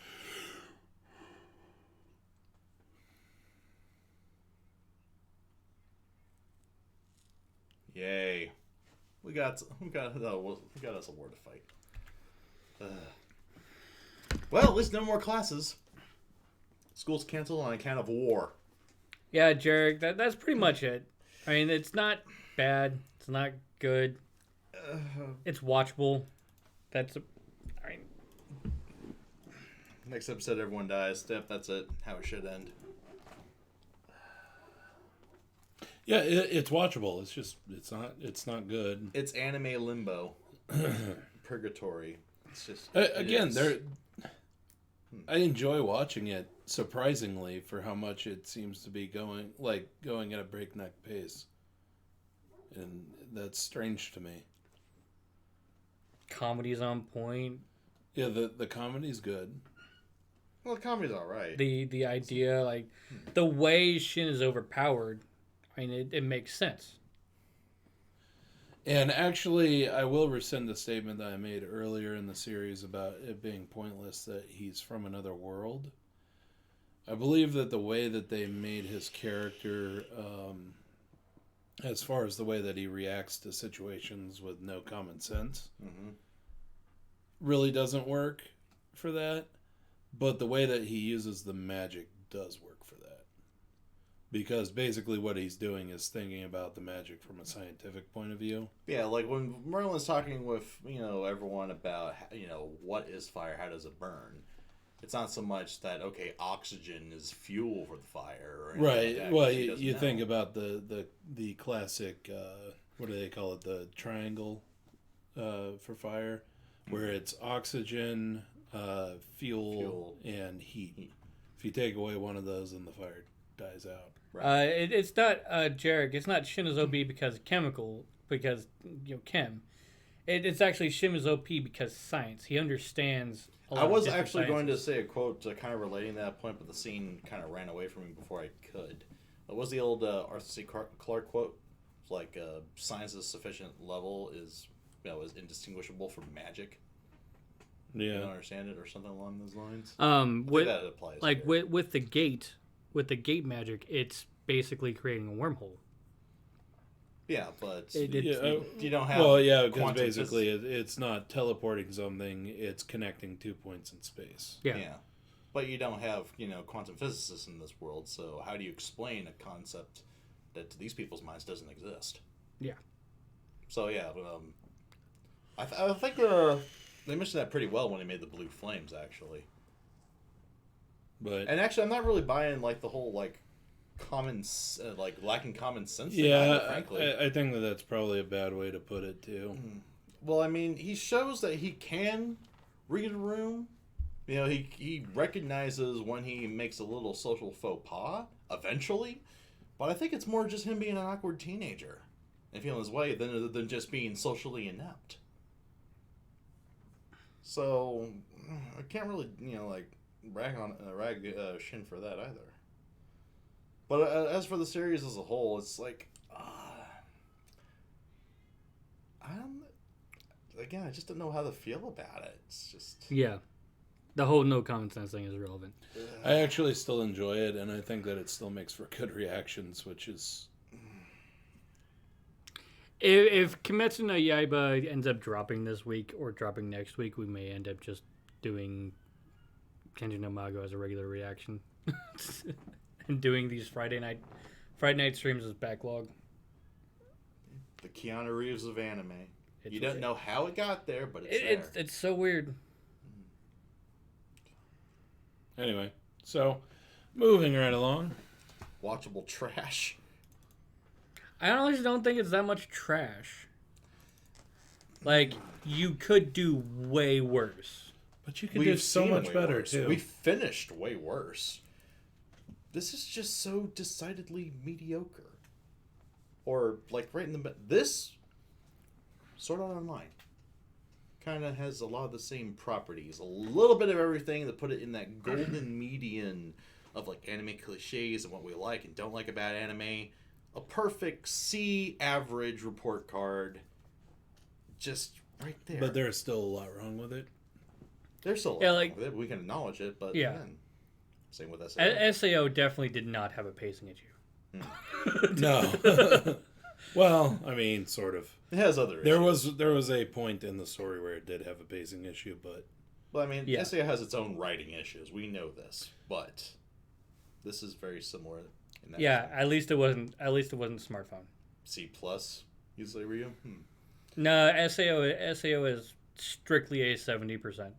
Yay! We got us a war to fight. Well, at least no more classes. School's canceled on account of war. Yeah, Jarek, that's pretty much it. I mean, it's not bad. It's not good. It's watchable. Next episode, everyone dies. Yep, that's it. How it should end. Yeah, it's watchable. It's just it's not good. It's anime limbo, purgatory. It's just I enjoy watching it, surprisingly, for how much it seems to be going at a breakneck pace, and that's strange to me. Comedy's on point. Yeah, the comedy's good. Well, the comedy's all right. The idea, the way Shin is overpowered, I mean, it makes sense. And actually, I will rescind the statement that I made earlier in the series about it being pointless that he's from another world. I believe that the way that they made his character, as far as the way that he reacts to situations with no common sense, really doesn't work for that. But the way that he uses the magic does work for that. Because basically what he's doing is thinking about the magic from a scientific point of view. Yeah, like when Merlin's talking with, everyone about, what is fire, how does it burn? It's not so much that, okay, oxygen is fuel for the fire. Or right. Like well, you think about the classic, what do they call it, the triangle for fire, where it's oxygen, fuel, and heat. If you take away one of those, then the fire dies out. Right. It's not Jarek. It's not Shin is OP because chemical, because chem. It's actually Shin is OP because science. He understands. I was actually going to say a quote kind of relating to that point, but the scene kind of ran away from me before I could. What was the old Arthur C. Clarke quote? It's like science's sufficient level is is indistinguishable from magic. Yeah. You don't understand it or something along those lines. That applies with the gate. With the gate magic, it's basically creating a wormhole. Yeah, but you don't have. Well, yeah, because basically it's not teleporting something; it's connecting 2 points in space. Yeah, but you don't have quantum physicists in this world. So how do you explain a concept that to these people's minds doesn't exist? Yeah. So yeah, I think They mentioned that pretty well when they made the Blue Flames, actually. But and actually, I'm not really buying like the whole like lacking common sense. Yeah, either, frankly, I think that's probably a bad way to put it too. Well, I mean, he shows that he can read a room. You know, he recognizes when he makes a little social faux pas eventually, but I think it's more just him being an awkward teenager and feeling his way than just being socially inept. So I can't really rag Shin for that either. But as for the series as a whole, it's like I just don't know how to feel about it. It's just the whole no common sense thing is relevant. I actually still enjoy it, and I think that it still makes for good reactions, which is. If Kimetsu no Yaiba ends up dropping this week or dropping next week, we may end up just doing Kenton Imago as a regular reaction. And doing these Friday night streams as backlog. The Keanu Reeves of anime. You don't know how it got there, but it's so weird. Anyway, so moving right along. Watchable trash. I honestly don't think it's that much trash. Like, you could do way worse. But you could do so much better, worse. too. We finished way worse. This is just so decidedly mediocre. Or, like, right in the middle. This, Sword Art Online, kind of has a lot of the same properties. A little bit of everything to put it in that golden median of, like, anime cliches and what we like and don't like about anime. A perfect C average report card. Just right there. But there's still a lot wrong with it. There's still a lot wrong with it. We can acknowledge it, but again, same with SAO. SAO definitely did not have a pacing issue. No. Well, I mean, sort of. It has other issues. There was a point in the story where it did have a pacing issue, but... Well, I mean, SAO has its own writing issues. We know this, but this is very similar. At least it wasn't smartphone. C+, usually Ryu? No, SAO is strictly a 70%.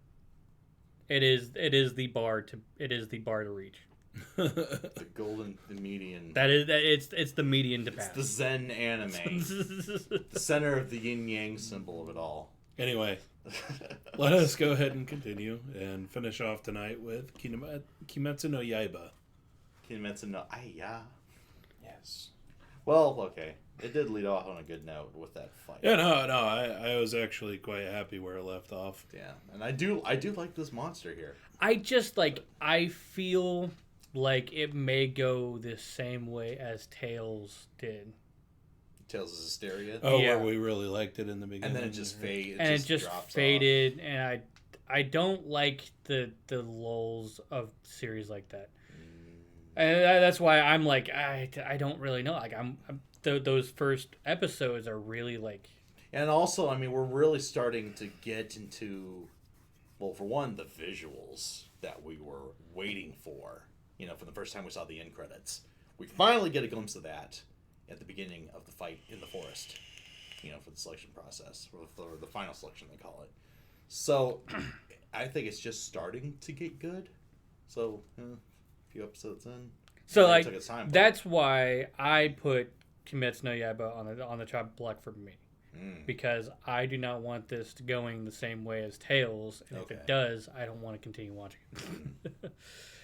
It is the bar to reach. The median. It's the median to pass. It's the Zen anime. The center of the yin yang symbol of it all. Anyway, let us go ahead and continue and finish off tonight with Kimetsu no Yaiba. Kimetsu no Aiya. Yes. Well, okay. It did lead off on a good note with that fight. Yeah, no. I was actually quite happy where it left off. Yeah, and I do like this monster here. I feel like it may go the same way as Tails did. Tails' Hysteria. Oh, where we really liked it in the beginning, and then it just faded. And it just faded, off. And I don't like the lulls of series like that. And that's why I'm like I don't really know. Like those first episodes are really like. And also, I mean, we're really starting to get into, well, for one, the visuals that we were waiting for. You know, from the first time we saw the end credits, we finally get a glimpse of that at the beginning of the fight in the forest. You know, for the selection process or the final selection they call it. So, I think it's just starting to get good. So. Few episodes in. So like that's why I put Kimetsu no Yaiba on the chopping block for me. Because I do not want this going the same way as Tails, and if it does, I don't want to continue watching it.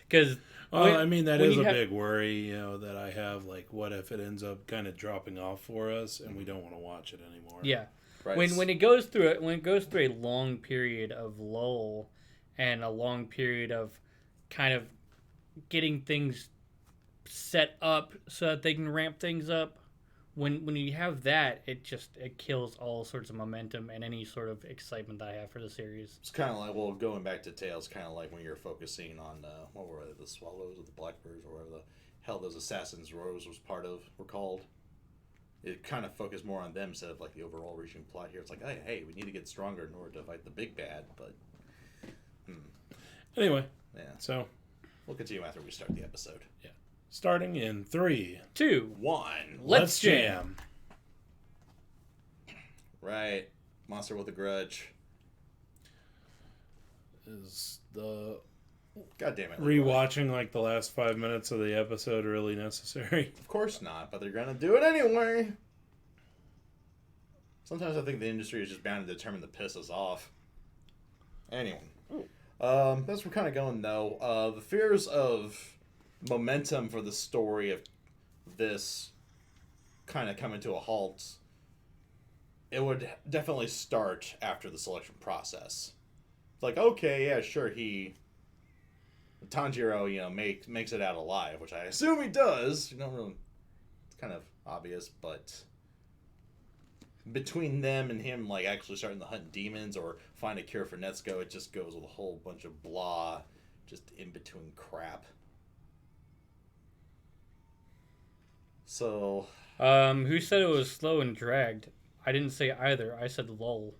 Because I mean that is a big worry, you know, that I have. Like, what if it ends up kind of dropping off for us, and we don't want to watch it anymore? Yeah, right. When it goes through a long period of lull, and a long period of kind of getting things set up so that they can ramp things up. When you have that, it kills all sorts of momentum and any sort of excitement I have for the series. It's kind of like, well, going back to Tails, kind of like when you're focusing on what were they, the swallows or the blackbirds or whatever the hell those assassins Rose was were called. It kind of focused more on them instead of like the overall reaching plot here. It's like, hey, we need to get stronger in order to fight the big bad. But anyway, yeah. So. We'll continue after we start the episode. Yeah. Starting in 3, 2, 1. Let's jam. Right. Monster with a grudge. Is the God damn it. Rewatching like the last 5 minutes of the episode really necessary? Of course not, but they're gonna do it anyway. Sometimes I think the industry is just bound to determine to piss us off. Anyway. That's where we're kind of going, though. The fears of momentum for the story of this kind of coming to a halt, it would definitely start after the selection process. It's like, okay, yeah, sure, Tanjiro, makes it out alive, which I assume he does. It's kind of obvious, but between them and him, like, actually starting to hunt demons or find a cure for Netsuko, it just goes with a whole bunch of blah, just in-between crap. So... who said it was slow and dragged? I didn't say either. I said lull.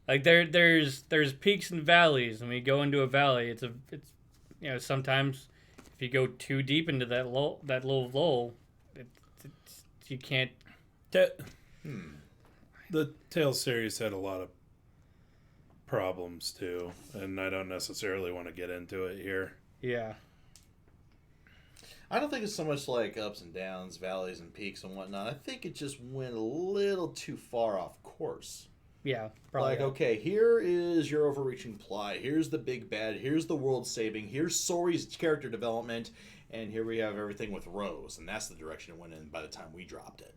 Like, there's peaks and valleys. When we go into a valley, it's sometimes if you go too deep into that little lull, you can't. The Tales series had a lot of problems too, and I don't necessarily want to get into it here. Yeah. I don't think it's so much like ups and downs, valleys and peaks and whatnot. I think it just went a little too far off course. Yeah, probably. Like, okay, here is your overreaching plot. Here's the big bad. Here's the world saving. Here's Sori's character development. And here we have everything with Rose, and that's the direction it went in by the time we dropped it.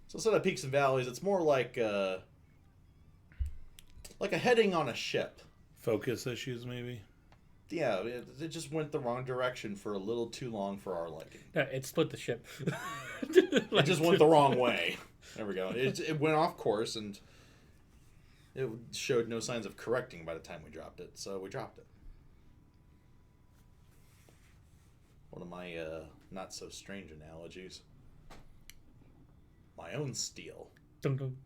So instead of peaks and valleys, it's more like a heading on a ship. Focus issues, maybe? Yeah, it just went the wrong direction for a little too long for our liking. Yeah, it split the ship. It just went the wrong way. There we go. It went off course, and it showed no signs of correcting by the time we dropped it, so we dropped it. One of my not-so-strange analogies. My own steel. Dum dum.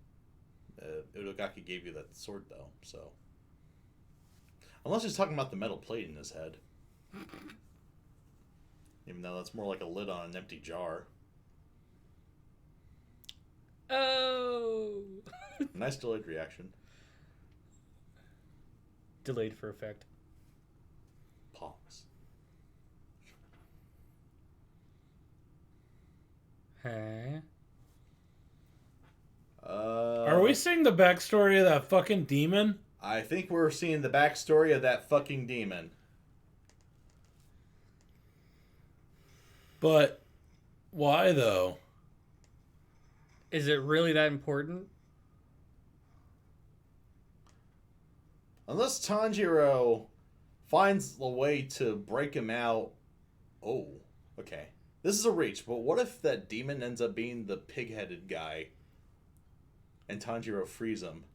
Uragaki gave you that sword, though, so... Unless he's talking about the metal plate in his head. Even though that's more like a lid on an empty jar. Oh! Nice delayed reaction. Delayed for effect. Pause. Huh? Are we seeing the backstory of that fucking demon? I think we're seeing the backstory of that fucking demon. But why, though? Is it really that important? Unless Tanjiro finds a way to break him out. Oh, okay. This is a reach, but what if that demon ends up being the pig-headed guy and Tanjiro frees him?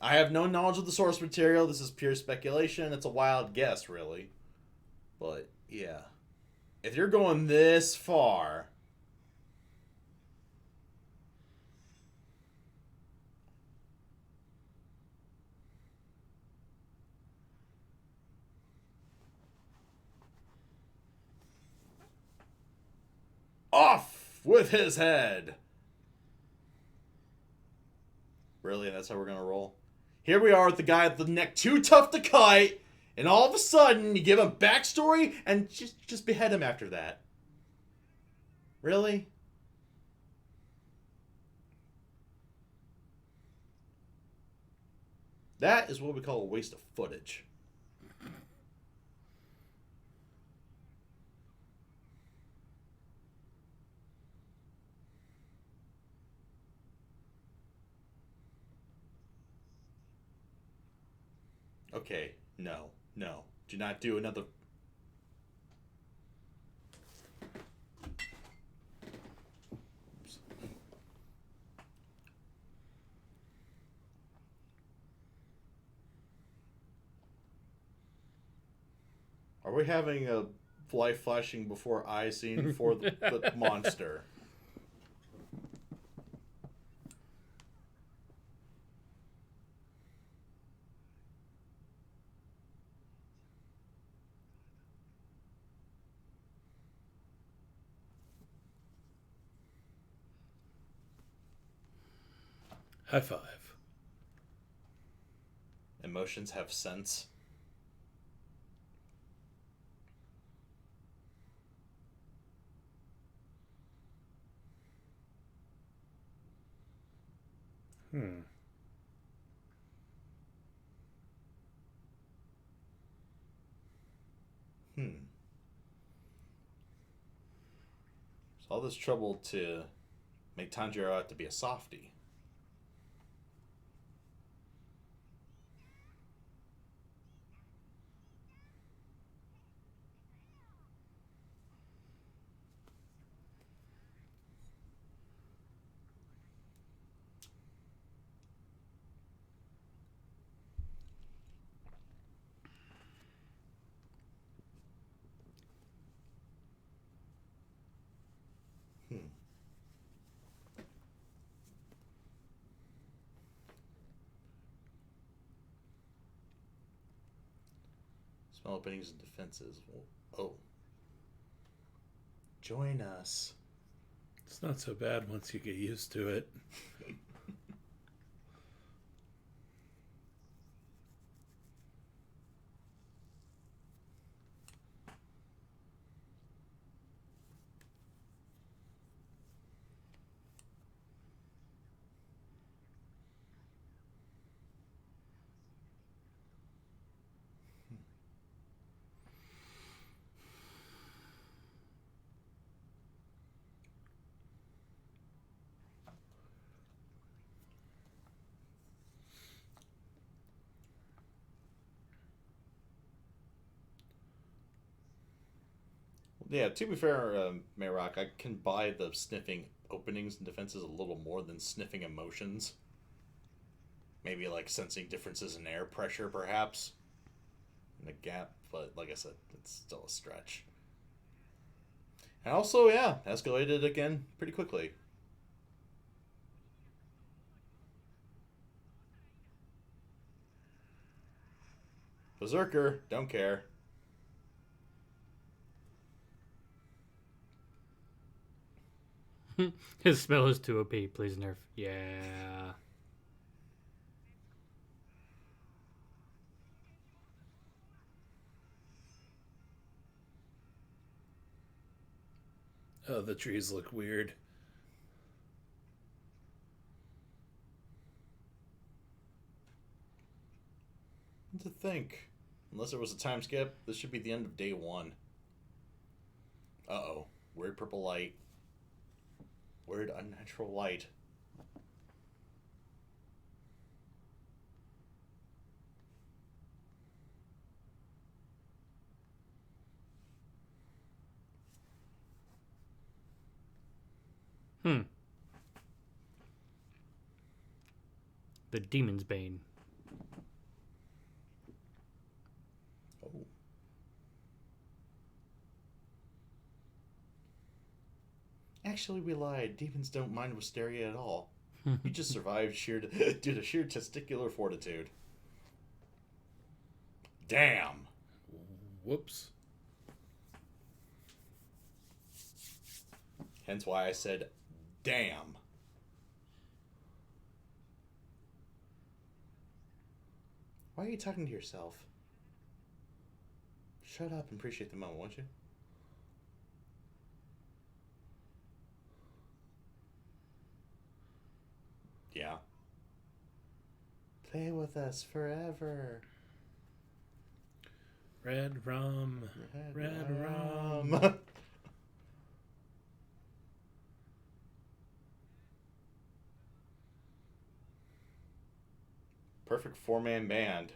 I have no knowledge of the source material. This is pure speculation. It's a wild guess, really. But, yeah. If you're going this far... Off with his head! Really? That's how we're going to roll? Here we are with the guy with the neck too tough to cut, and all of a sudden you give him backstory and just behead him after that. Really? That is what we call a waste of footage. Okay, no. Do not do another... Oops. Are we having a life flashing before eye scene for the monster? High five. Emotions have sense. Hmm. So all this trouble to make Tanjiro out to be a softie. Small openings and defenses. Oh. Join us. It's not so bad once you get used to it. Yeah, to be fair, Mayrock, I can buy the sniffing openings and defenses a little more than sniffing emotions. Maybe like sensing differences in air pressure, perhaps, in a gap. But like I said, it's still a stretch. And also, yeah, escalated again pretty quickly. Berserker, don't care. His spell is too OP. Please nerf. Yeah. Oh, the trees look weird. What to think? Unless there was a time skip, this should be the end of day 1. Uh-oh. Weird purple light. Weird unnatural light. The Demon's Bane. Oh. Actually, we lied. Demons don't mind wisteria at all. You just survived due to sheer testicular fortitude. Damn. Whoops. Hence why I said, damn. Why are you talking to yourself? Shut up and appreciate the moment, won't you? Yeah. Play with us forever. Red rum. Red rum. Perfect 4-man band.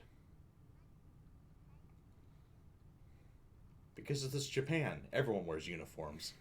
Because of this Japan, everyone wears uniforms.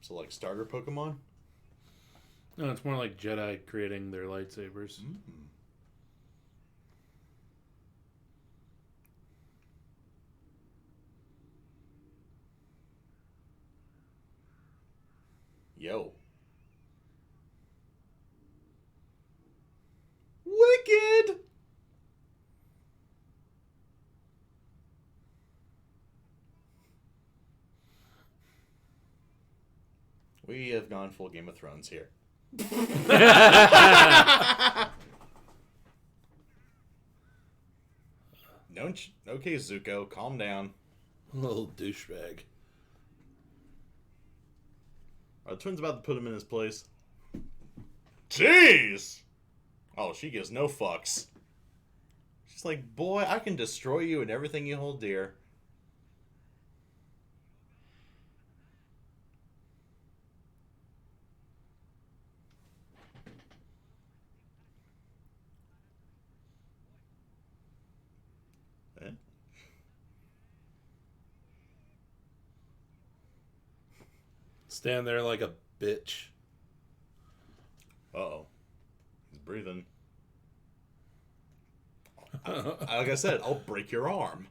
So like starter Pokemon? No, it's more like Jedi creating their lightsabers. Mm-hmm. Yo. Wicked! We have gone full Game of Thrones here. Okay, Zuko, calm down. Little douchebag. Are the twins about to put him in his place? Jeez! Oh, she gives no fucks. She's like, boy, I can destroy you and everything you hold dear. Eh? Stand there like a bitch. Uh-oh. He's breathing. Like I said, I'll break your arm.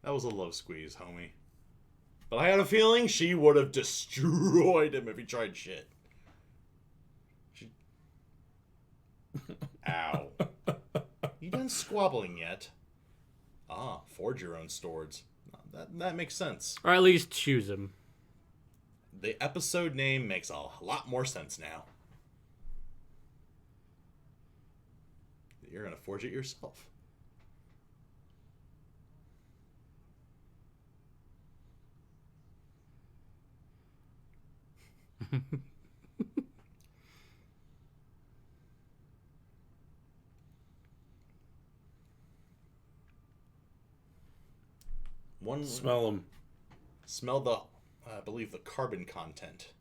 That was a low squeeze, homie. But I had a feeling she would have destroyed him if he tried shit. Ow. You done squabbling yet? Ah, forge your own swords. That makes sense. Or at least choose them. The episode name makes a lot more sense now. You're gonna forge it yourself. Smell them. Smell the, I believe, the carbon content.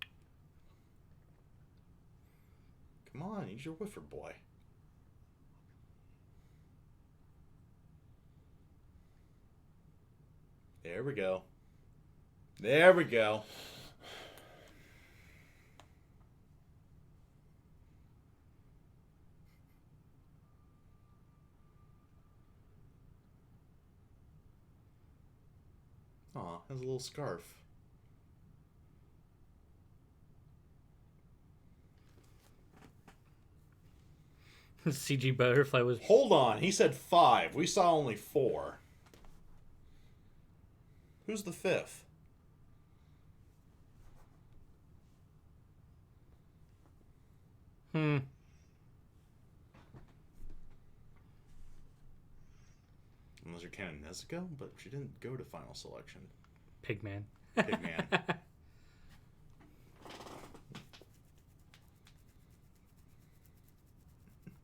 Come on, use your whiffer, boy. There we go. There we go. Aw, has a little scarf. CG butterfly was... Hold on, he said 5. We saw only 4. Who's the 5th? Unless you're counting Nezuko, but she didn't go to final selection. Pigman. Pigman.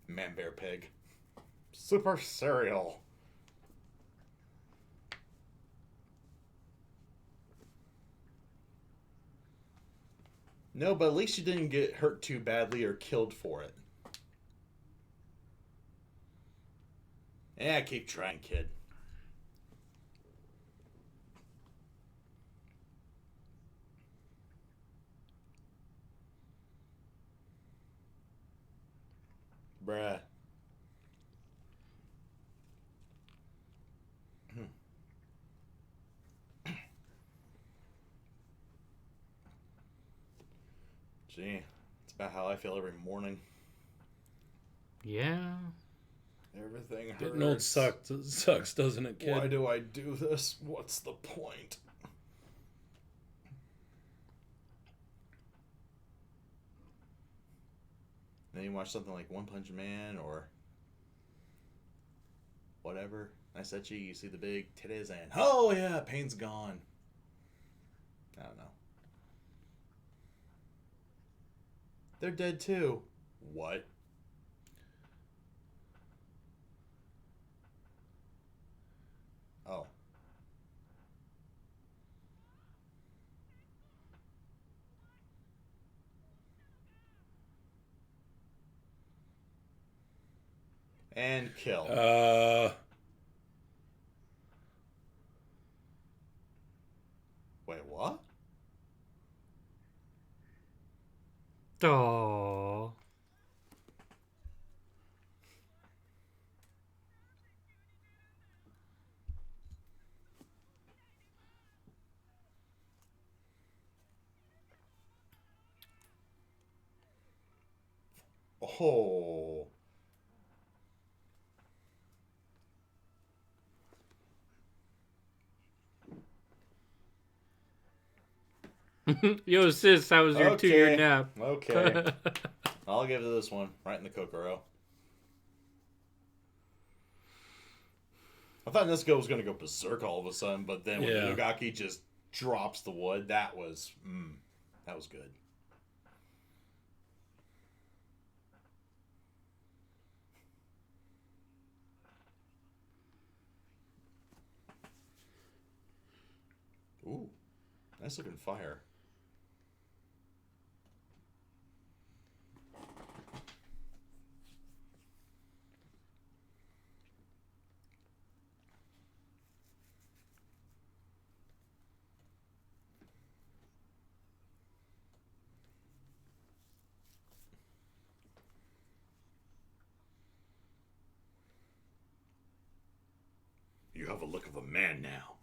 Man Bear Pig. Super cereal. No, but at least you didn't get hurt too badly or killed for it. Yeah, keep trying, kid. Bruh. Gee, it's about how I feel every morning. Yeah. Everything hurts. Getting old sucks, doesn't it, kid? Why do I do this? What's the point? Then you watch something like One Punch Man or whatever. Nice etchy, you see the big titties and oh yeah, pain's gone. I don't know. They're dead too. What? Oh. And kill. Wait, what? Aww. Oh. Yo, sis, how was your 2-year nap? Okay. I'll give it this one. Right in the Kokoro. I thought Nezuko was going to go berserk all of a sudden, but then when Inugaki just drops the wood, that was good. Ooh, nice looking fire. You have a look of a man now.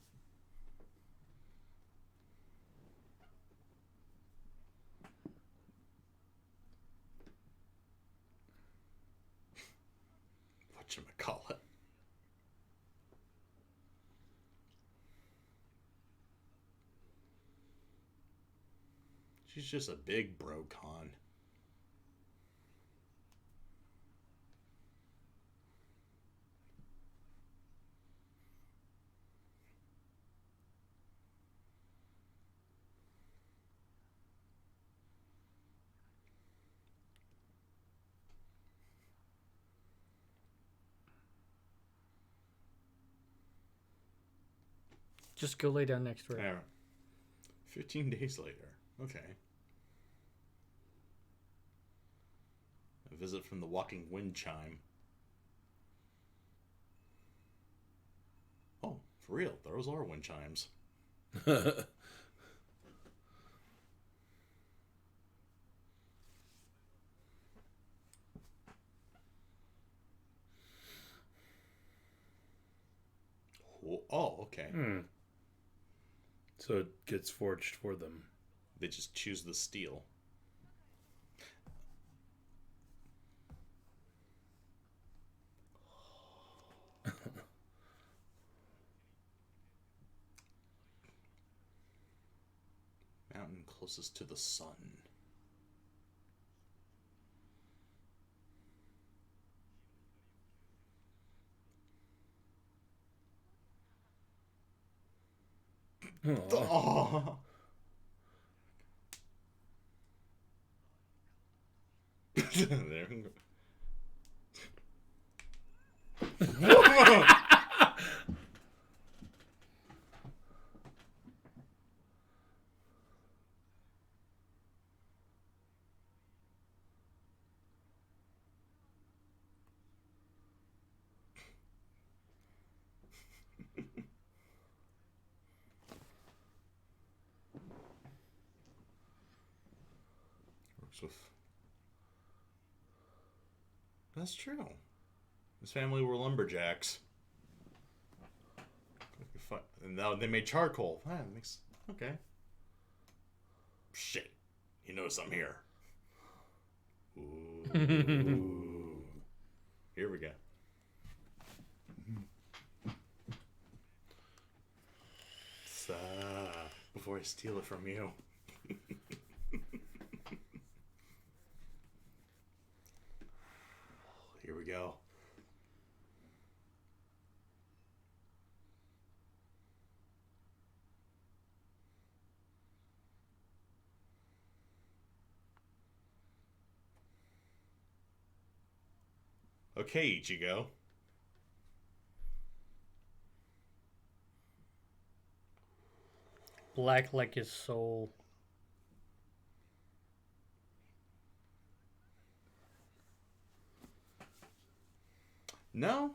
Whatchamacallit? She's just a big bro con. Just go lay down next to her. Yeah. 15 days later. Okay. A visit from the walking wind chime. Oh, for real. Those are wind chimes. Oh, okay. So it gets forged for them. They just choose the steel. Mountain closest to the sun. Oh. There we go. Works with... That's true. His family were lumberjacks. And now they made charcoal. Ah, that makes... Okay. Shit. He knows I'm here. Ooh. Here we go. Before I steal it from you. Here we go. Okay, Ichigo. Black like his soul. No?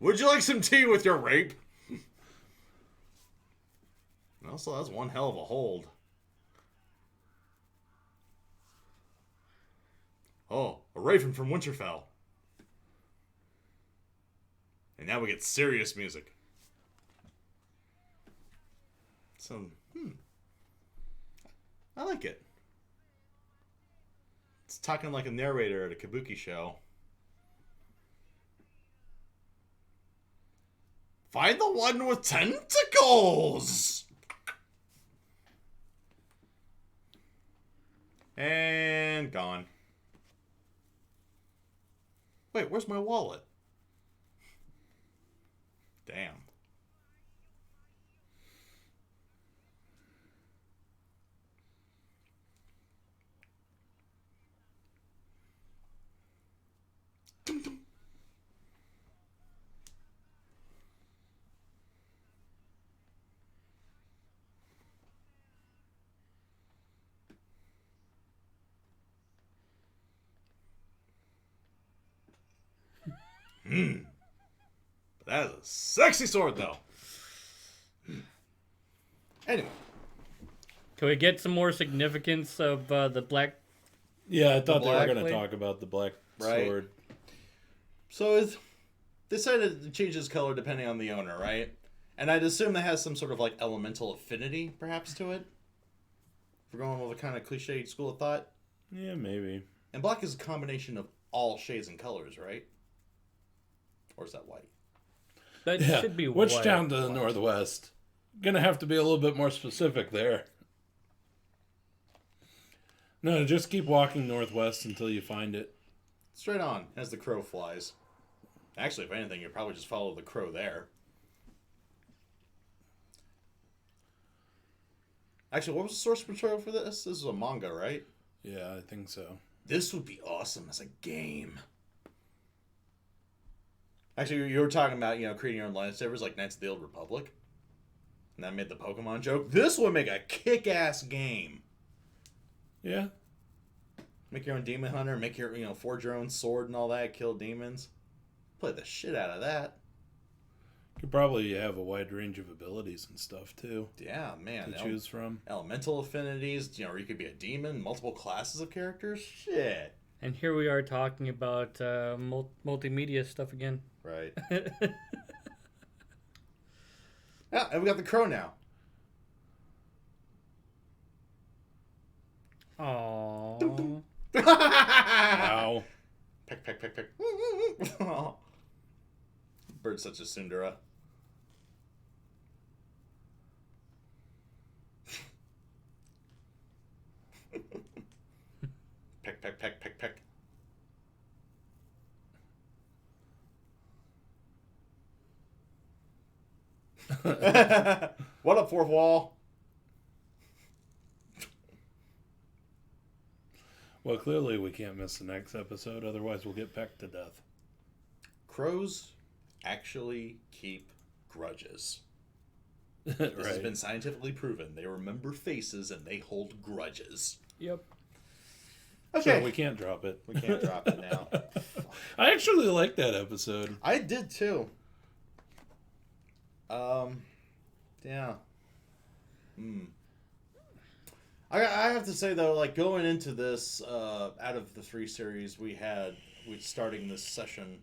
Would you like some tea with your rape? Also, that's one hell of a hold. Oh, a raven from Winterfell. And now we get serious music. So, I like it. It's talking like a narrator at a kabuki show. Find the one with tentacles! And gone. Wait, where's my wallet? Damn. Dum, dum. That is a sexy sword, though. Anyway. Can we get some more significance of the black? Yeah, I thought they were going to talk about the black sword. So they decided to change its color depending on the owner, right? And I'd assume that has some sort of like elemental affinity, perhaps, to it. If we're going with a kind of cliche school of thought. Yeah, maybe. And black is a combination of all shades and colors, right? Or is that white? That should be which white. Down to the northwest. Gonna have to be a little bit more specific there. No, just keep walking northwest until you find it. Straight on, as the crow flies. Actually, if anything, you'd probably just follow the crow there. Actually, what was the source material for this? This is a manga, right? Yeah, I think so. This would be awesome as a game. Actually, you were talking about, creating your own lightsabers like Knights of the Old Republic. And that made the Pokemon joke. This would make a kick-ass game. Yeah. Make your own demon hunter, make your, forge your own sword and all that, kill demons. Play the shit out of that. Could probably have a wide range of abilities and stuff, too. Yeah, man. To choose from. Elemental affinities, or you could be a demon, multiple classes of characters. Shit. And here we are talking about multimedia stuff again. Right. Yeah, and we got the crow now. Aww. Wow. Peck, peck, peck, peck. Bird's such a tsundere. Peck, peck, peck, peck, peck. What up, fourth wall? Well, clearly we can't miss the next episode, otherwise we'll get pecked to death. Crows actually keep grudges. This has been scientifically proven. They remember faces and they hold grudges. Yep. Okay. So we can't drop it. We can't drop it now. I actually like that episode. I did too. Yeah. I have to say though, like going into this, out of the 3 series we starting this session,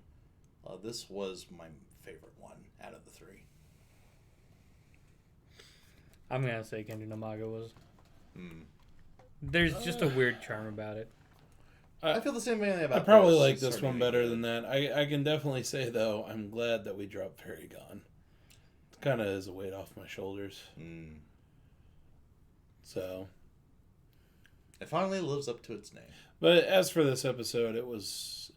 this was my favorite one out of the 3. I'm gonna say Kenton Imago was. There's just a weird charm about it. I feel the same way about. I probably like this one better than that. I can definitely say though, I'm glad that we dropped Fairy Gone. It kind of is a weight off my shoulders. So. It finally lives up to its name. But as for this episode, it was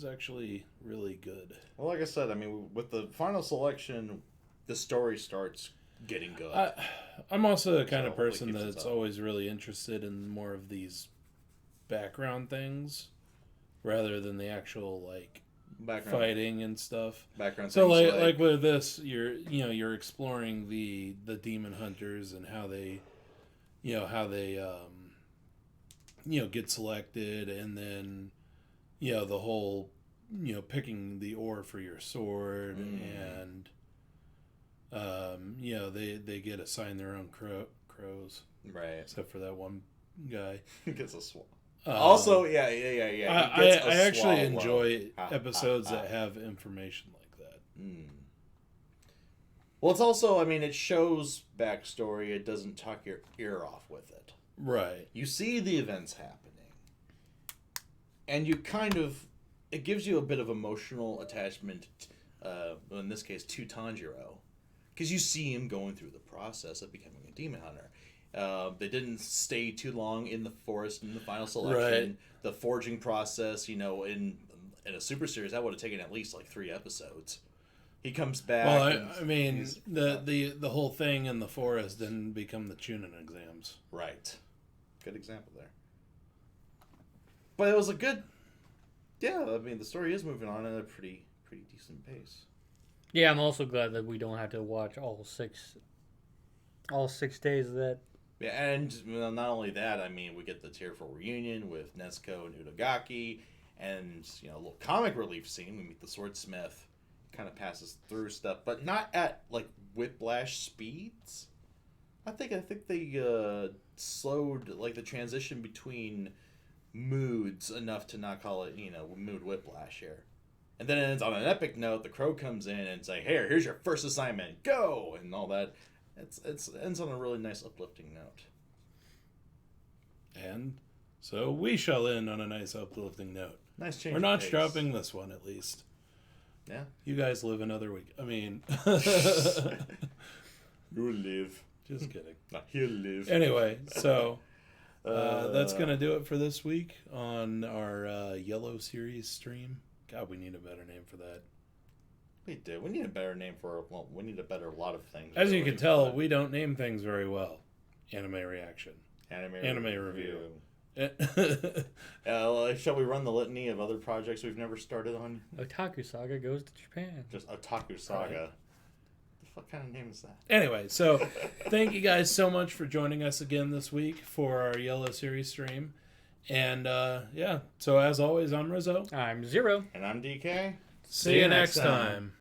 actually really good. Well, like I said, I mean, with the final selection, the story starts getting good. I'm also the kind of person that's always really interested in more of these background things rather than the actual fighting and stuff. Background. So like with this, you're exploring the demon hunters and how they get selected, and then the whole picking the ore for your sword, and they get assigned their own crows, right? Except for that one guy. He gets a swallow. Also, yeah. I actually enjoy episodes that have information like that. Well, it's also, I mean, it shows backstory. It doesn't tuck your ear off with it. Right. You see the events happening, and you it gives you a bit of emotional attachment, in this case, to Tanjiro, because you see him going through the process of becoming a demon hunter. They didn't stay too long in the forest in the final selection. Right. The forging process, in a super series, that would have taken at least like 3 episodes. He comes back. Well, I mean, the whole thing in the forest didn't become the Chunin exams. Right. Good example there. But it was a good. Yeah, I mean, the story is moving on at a pretty decent pace. Yeah, I'm also glad that we don't have to watch all 6 days of that. Yeah, and not only that, I mean, we get the Tier 4 reunion with Nezuko and Utagaki, and, a little comic relief scene. We meet the swordsmith, kind of passes through stuff, but not at, like, whiplash speeds. I think they slowed, like, the transition between moods enough to not call it, mood whiplash here. And then it ends on an epic note. The crow comes in and say, here's your first assignment, go! And all that. It ends on a really nice uplifting note. And so we shall end on a nice uplifting note. Nice change. We're not dropping this one, at least. Yeah. You guys live another week. I mean... You'll live. Just kidding. He'll live. Anyway, so... that's going to do it for this week on our Yellow Series stream. God, we need a better name for that. We do. We need a better name we need a better lot of things. As you can tell, we don't name things very well. Anime reaction. Anime review. Shall we run the litany of other projects we've never started on? Otaku Saga goes to Japan. Just Otaku Saga. What kind of name is that? Anyway, so thank you guys so much for joining us again this week for our Yellow Series stream. And so as always, I'm Rizzo. I'm Zero. And I'm DK. See you next time.